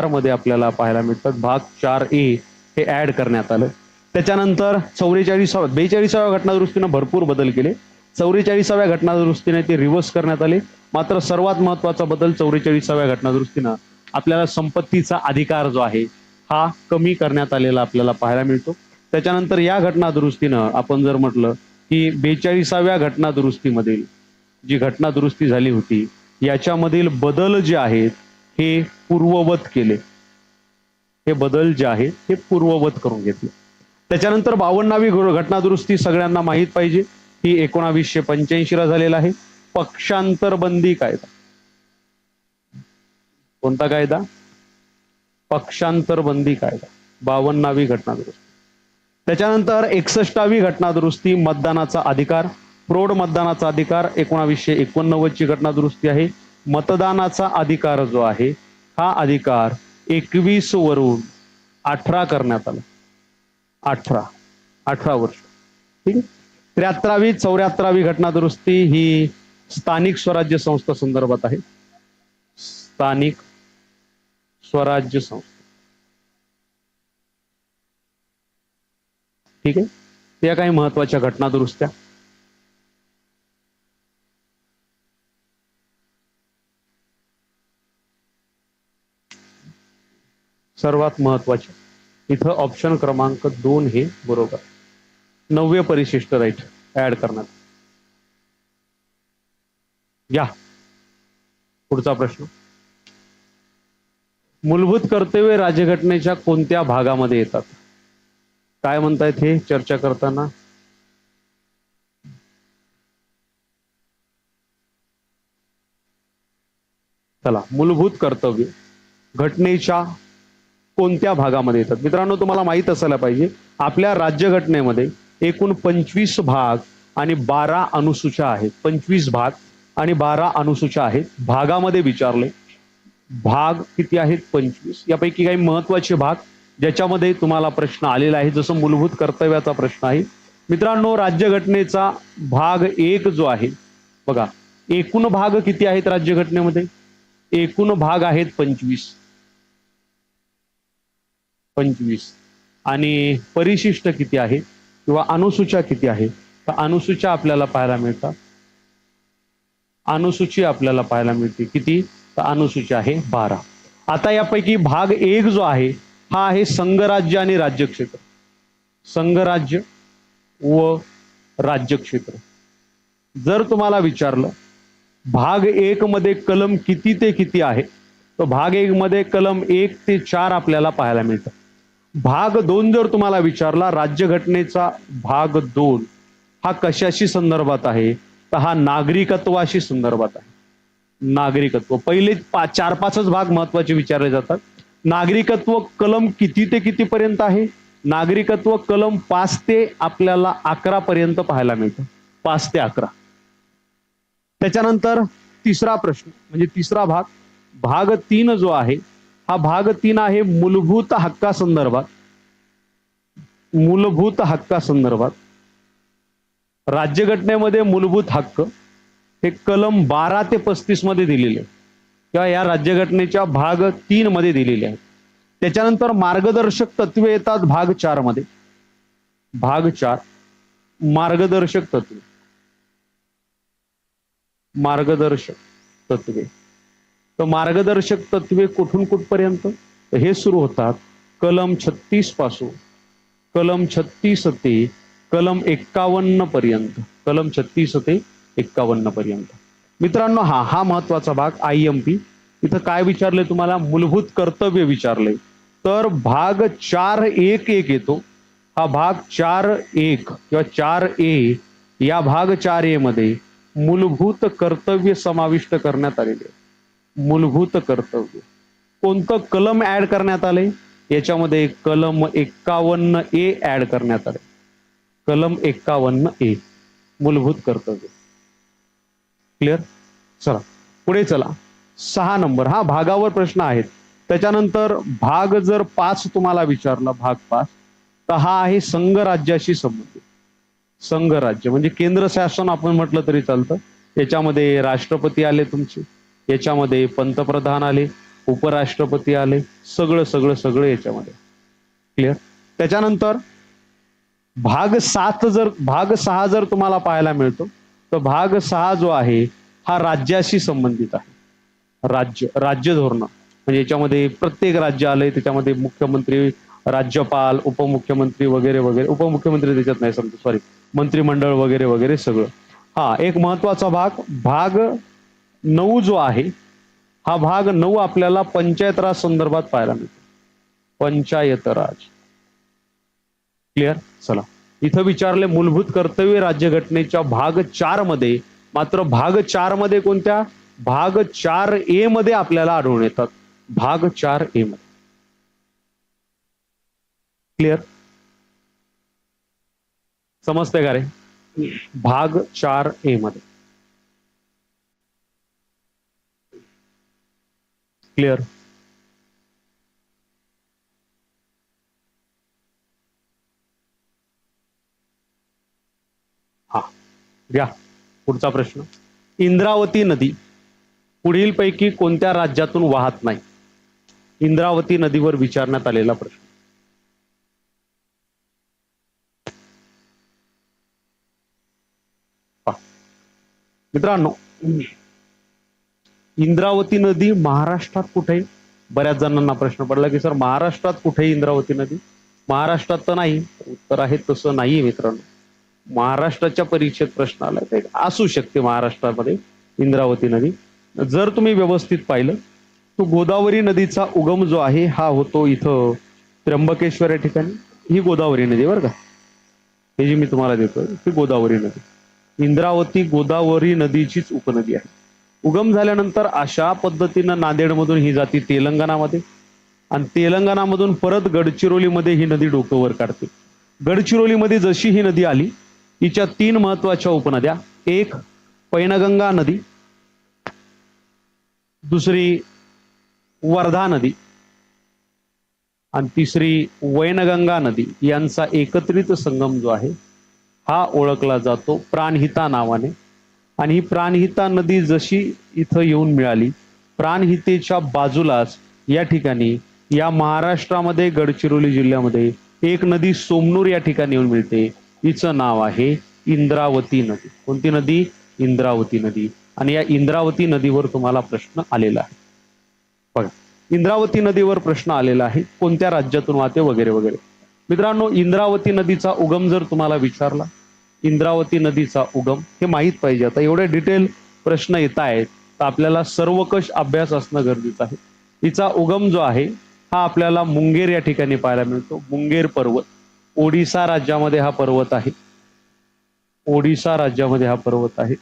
मध्ये आपल्याला पाहायला मिळतात. भाग 4A हे ऍड करण्यात आलं. त्याच्यानंतर 42व्या घटना दुरुस्तीने भरपूर बदल केले. 44व्या घटना दुरुस्तीने ते रिव्हर्स करण्यात आले. मात्र सर्वात महत्वाचा बदल 44व्या घटना दुरुस्तीनं आपल्याला संपत्तीचा अधिकार जो आहे हा कमी करण्यात आलेला आपल्याला पाहायला मिळतो. त्याच्यानंतर या घटना दुरुस्तीनं आपण जर म्हटलं की 42व्या घटना दुरुस्तीमधील जी घटना दुरुस्ती झाली होती याच्यामधील बदल जे आहेत हे पूर्ववत केले. हे बदल जे आहेत हे पूर्ववत करून घेतले. त्याच्यानंतर 52वी घटना दुरुस्ती सगळ्यांना माहित पाहिजे ही 1985 ला झालेला आहे. पक्षांतर बंदी कायदा. कोणता कायदा? पक्षांतर बंदी कायदा. 52वी घटना दुरुस्ती. त्याच्यानंतर 61वी घटना दुरुस्ती मतदानाचा अधिकार. प्रौढ मतदानाचा अधिकार 1989 ची घटना दुरुस्ती आहे. मतदानाचा अधिकार जो आहे हा अधिकार 21 वरून 18 करण्यात आला. 18 वर्ष. ठीक आहे. 73वी 74वी घटना दुरुस्ती ही स्थानिक स्वराज्य संस्था संदर्भात आहे. स्थानिक स्वराज्य संस्था. ठीक आहे. त्या काही महत्वाच्या घटना दुरुस्त्या. सर्वात महत्वाचे इथं ऑप्शन क्रमांक 2 हे बरोबर. 9वे परिशिष्ट राईट ऍड करण्यात. या पुढचा प्रश्न. मूलभूत कर्तव्य राज्यघटनेच्या कोणत्या भागामध्ये येतात? काय म्हणतायत हे चर्चा करताना? चला, मूलभूत कर्तव्य घटनेच्या कोणत्या भागामध्ये येतात? मित्रांनो, तुम्हाला माहित असायला पाहिजे आपल्या राज्यघटनेमध्ये एकूण 25 भाग आणि 12 अनुसूच्या आहेत. 25 भाग आणि 12 अनुसूच्या आहेत. भागामध्ये विचारले भाग किती आहेत? 25. यापैकी काही महत्वाचे भाग ज्याच्यामध्ये तुम्हाला प्रश्न आलेला आहे, जसं मूलभूत कर्तव्याचा प्रश्न आहे. मित्रांनो, राज्यघटनेचा भाग 1 जो आहे बघा, एकूण भाग किती आहेत राज्यघटनेमध्ये? एकूण भाग आहेत 25 आणि परिशिष्ट किती आहे किंवा अनुसूच्या किती आहे? तर अनुसूच्या आपल्याला पाहायला मिळतात. अनुसूची आपल्याला पाहायला मिळते किती? तर अनुसूची आहे 12. आता यापैकी भाग 1 जो आहे हा आहे संघराज्य आणि राज्यक्षेत्र. संघराज्य व राज्यक्षेत्र. जर तुम्हाला विचारलं भाग 1 मध्ये कलम किती ते किती आहे, तर भाग 1 मध्ये कलम 1 ते 4 आपल्याला पाहायला मिळतं. भाग 2 जर तुम्हाला विचारला राज्यघटनेचा भाग 2 हा कशाशी संदर्भात आहे, तर हा नागरिकत्वाशी संदर्भात आहे. नागरिकत्व. पहिले 4-5च भाग महत्वाचे विचारले जातात. नागरिकत्व कलम किती ते किती पर्यंत आहे? नागरिकत्व कलम 5 ते आपल्याला 11 पर्यंत पाहायला मिळतं. 5 ते 11. त्याच्यानंतर तिसरा प्रश्न म्हणजे तिसरा भाग, भाग 3 जो आहे हा भाग 3 आहे मूलभूत हक्कासंदर्भात. मूलभूत हक्कासंदर्भात राज्यघटनेमध्ये मूलभूत हक्क हे कलम 12 ते 35 मध्ये दिलेले किंवा या राज्यघटनेच्या भाग 3 मध्ये दिलेले आहे. त्याच्यानंतर मार्गदर्शक तत्वे येतात भाग 4 मध्ये. भाग 4 मार्गदर्शक तत्वे. मार्गदर्शक तत्वे. तर मार्गदर्शक तत्वे कुठून कुठपर्यंत? हे सुरू होतात कलम 36 पासून कलम 36 ते कलम 51 पर्यंत. कलम 36 ते 51 पर्यंत. मित्रांनो, हा महत्वाचा भाग IMP इथं काय विचारले तुम्हाला? मूलभूत कर्तव्य विचारले. तर भाग 4.1.1 येतो. हा भाग 4.1 किंवा 4A, या भाग 4A मध्ये मूलभूत कर्तव्य समाविष्ट करण्यात आलेले. मूलभूत कर्तव्य कोणतं कलम ऍड करण्यात आले? याच्यामध्ये कलम 51A ऍड करण्यात आले. कलम 51A मूलभूत कर्तव्य. क्लिअर? चला पुढे चला. 6 नंबर, हा भागावर प्रश्न आहेत. त्याच्यानंतर भाग जर 5 तुम्हाला विचारला, भाग 5, तर हा आहे संघ राज्याशी संबंधित. संघ राज्य म्हणजे केंद्र शासन आपण म्हटलं तरी चालतं. याच्यामध्ये राष्ट्रपती आले तुमचे, याच्यामध्ये पंतप्रधान आले, उपराष्ट्रपती आले, सगळं सगळं सगळं याच्यामध्ये. क्लिअर? त्याच्यानंतर भाग 6 जर तुम्हाला पाहायला मिळतो, तर भाग 6 जो आहे हा राज्याशी संबंधित आहे. राज्य धोरण म्हणजे याच्यामध्ये प्रत्येक राज्य आलंय, त्याच्यामध्ये मुख्यमंत्री, राज्यपाल, उपमुख्यमंत्री वगैरे वगैरे. उपमुख्यमंत्री त्याच्यात नाही समजा, सॉरी, मंत्रिमंडळ वगैरे वगैरे सगळं. हा एक महत्वाचा भाग. भाग 9 जो आहे, हा भाग 9 आपल्याला पंचायत राज संदर्भात पाहायला मिळतो. पंचायत राज. क्लिअर? चला, इथं विचारले मूलभूत कर्तव्य राज्यघटनेच्या भाग 4 मध्ये. मात्र भाग 4 मध्ये कोणत्या? भाग 4A मध्ये आपल्याला आढळून येतात. भाग 4A मध्ये. क्लिअर? समजते का रे? भाग 4A मध्ये. क्लिअर? हा घ्या पुढचा प्रश्न. इंद्रावती नदी पुढीलपैकी कोणत्या राज्यातून वाहत नाही? इंद्रावती नदीवर विचारण्यात आलेला प्रश्न. मित्रांनो, इंद्रावती नदी महाराष्ट्रात कुठे आहे? बऱ्याच जणांना प्रश्न पडला की सर महाराष्ट्रात कुठे आहे इंद्रावती नदी? महाराष्ट्रात तर नाही. उत्तर आहे तसं नाहीये मित्रांनो. महाराष्ट्राच्या परीक्षेत प्रश्न आला तर असू शकते महाराष्ट्रामध्ये इंद्रावती नदी. जर तुम्ही व्यवस्थित पाहिलं तो गोदावरी नदीचा उगम जो आहे हा होतो इथं त्र्यंबकेश्वर या ठिकाणी. ही गोदावरी नदी बरं का, हे जी मी तुम्हाला देतोय ही गोदावरी नदी. इंद्रावती गोदावरी नदीचीच उपनदी आहे. उगम झाल्यानंतर अशा पद्धतीनं नांदेडमधून ही जाती तेलंगणामध्ये, आणि तेलंगणामधून परत गडचिरोलीमध्ये ही नदी डोकं वर काढते. गडचिरोलीमध्ये जशी ही नदी आली, हिच्या 3 महत्वाच्या उपनद्या. एक पैनगंगा नदी, दुसरी वर्धा नदी, आणि तिसरी वैनगंगा नदी. यांचा एकत्रित संगम जो आहे हा ओळखला जातो प्राणहिता नावाने. आणि ही प्राणहिता नदी जशी इथं येऊन मिळाली, प्राणहितेच्या बाजूलाच या ठिकाणी या महाराष्ट्रामध्ये गडचिरोली जिल्ह्यामध्ये एक नदी सोमनूर या ठिकाणी येऊन मिळते. हिचं नाव आहे इंद्रावती नदी. कोणती नदी? इंद्रावती नदी. आणि या इंद्रावती नदीवर तुम्हाला प्रश्न आलेला आहे. बघा, इंद्रावती नदीवर प्रश्न आलेला आहे, कोणत्या राज्यातून वाहते वगैरे वगैरे. मित्रांनो, इंद्रावती नदीचा उगम जर तुम्हाला विचारला, इंद्रावती नदीचा उगम हे माहित पाहिजे. आता एवढे डिटेल प्रश्न येत आहेत तर आपल्याला सर्वकष अभ्यास असणं गरजेचं आहे. तिचा उगम जो आहे हा आपल्याला मुंगेर या ठिकाणी पाहायला मिळतो. मुंगेर पर्वत ओडिसा राज्यामध्ये हा पर्वत आहे. ओडिसा राज्यामध्ये हा पर्वत आहे.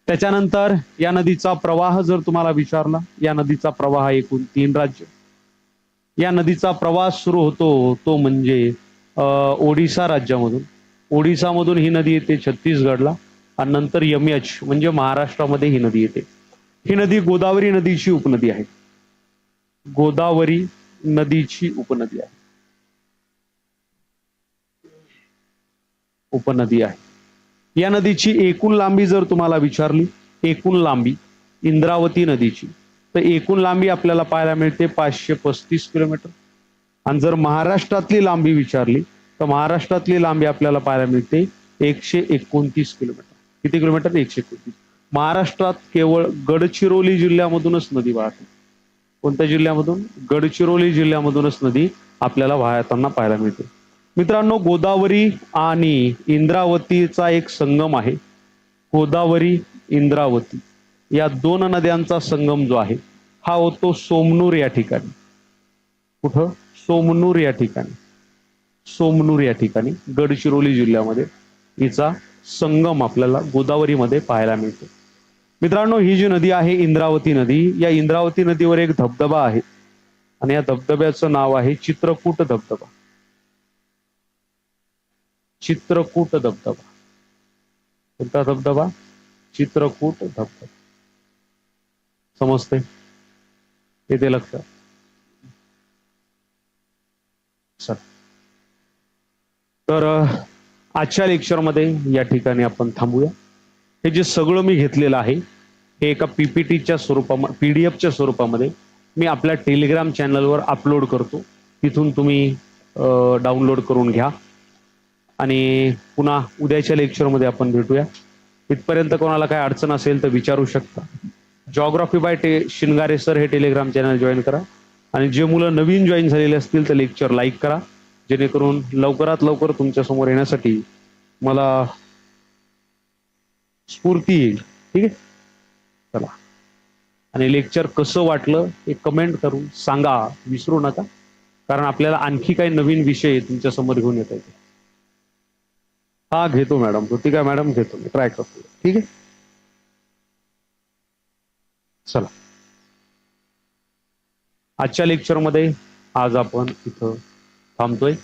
त्याच्यानंतर या नदीचा प्रवाह जर तुम्हाला विचारला, या नदीचा प्रवाह एकूण 3 राज्य. या नदीचा प्रवास सुरू होतो तो म्हणजे ओडिसा राज्यामधून. ओडिसामधून ही नदी येते छत्तीसगडला, आणि नंतर यमएच म्हणजे महाराष्ट्रामध्ये ही नदी येते. ही नदी गोदावरी नदीची उपनदी आहे. गोदावरी नदीची उपनदी आहे. उपनदी आहे. या नदीची एकूण लांबी जर तुम्हाला विचारली, एकूण लांबी इंद्रावती नदीची, तर एकूण लांबी आपल्याला पाहायला मिळते 535 किलोमीटर. आणि जर महाराष्ट्रातली लांबी विचारली तर महाराष्ट्रातली लांबी आपल्याला पाहायला मिळते 129 किलोमीटर. किती किलोमीटर? 129. महाराष्ट्रात केवळ गडचिरोली जिल्ह्यामधूनच नदी वाहते. कोणत्या जिल्ह्यामधून? गडचिरोली जिल्ह्यामधूनच नदी आपल्याला वाहताना पाहायला मिळते. मित्रांनो, गोदावरी आणि इंद्रावतीचा एक संगम आहे. गोदावरी इंद्रावती या 2 नद्यांचा संगम जो आहे हा होतो सोमनूर या ठिकाणी. कुठं? सोमनूर या ठिकाणी. सोमनूर या ठिकाणी गडचिरोली जिल्ह्यामध्ये हिचा संगम आपल्याला गोदावरीमध्ये पाहायला मिळतो. मित्रांनो, ही जी नदी आहे इंद्रावती नदी, या इंद्रावती नदीवर एक धबधबा आहे आणि या धबधब्याचं नाव आहे चित्रकूट धबधबा. चित्रकूट धबधबा. कोणता धबधबा? चित्रकूट धबधबा. समजते? येते लक्षात? चल. तर आजच्या लेक्चरमध्ये या ठिकाणी आपण थांबूया. हे जे सगळं मी घेतलेलं आहे हे एका पीपीटीच्या स्वरूपामध्ये, पीडीएफच्या स्वरूपामध्ये मी आपल्या टेलिग्राम चॅनलवर अपलोड करतो. तिथून तुम्ही डाउनलोड करून घ्या आणि पुन्हा उद्याच्या लेक्चरमध्ये आपण भेटूया. इथपर्यंत कोणाला काय अडचण असेल तर विचारू शकता. जॉग्राफी बाय शिंगारे सर हे टेलिग्राम चॅनल जॉईन करा आणि जे मुलं नवीन जॉईन झालेले असतील तर लेक्चर लाईक करा, जेणेकरून लवकरात लवकर तुमच्या समोर येण्यासाठी मला स्फूर्ती येईल. ठीक आहे, चला. आणि लेक्चर कसं वाटलं हे कमेंट करून सांगा, विसरू नका, कारण आपल्याला आणखी काही नवीन विषय तुमच्या समोर घेऊन येता येते. हा घेतो मॅडम, कृतिका मॅडम घेतो, मी ट्राय करतो. ठीक आहे, चला. आजच्या लेक्चरमध्ये आज आपण इथं थांबतोय.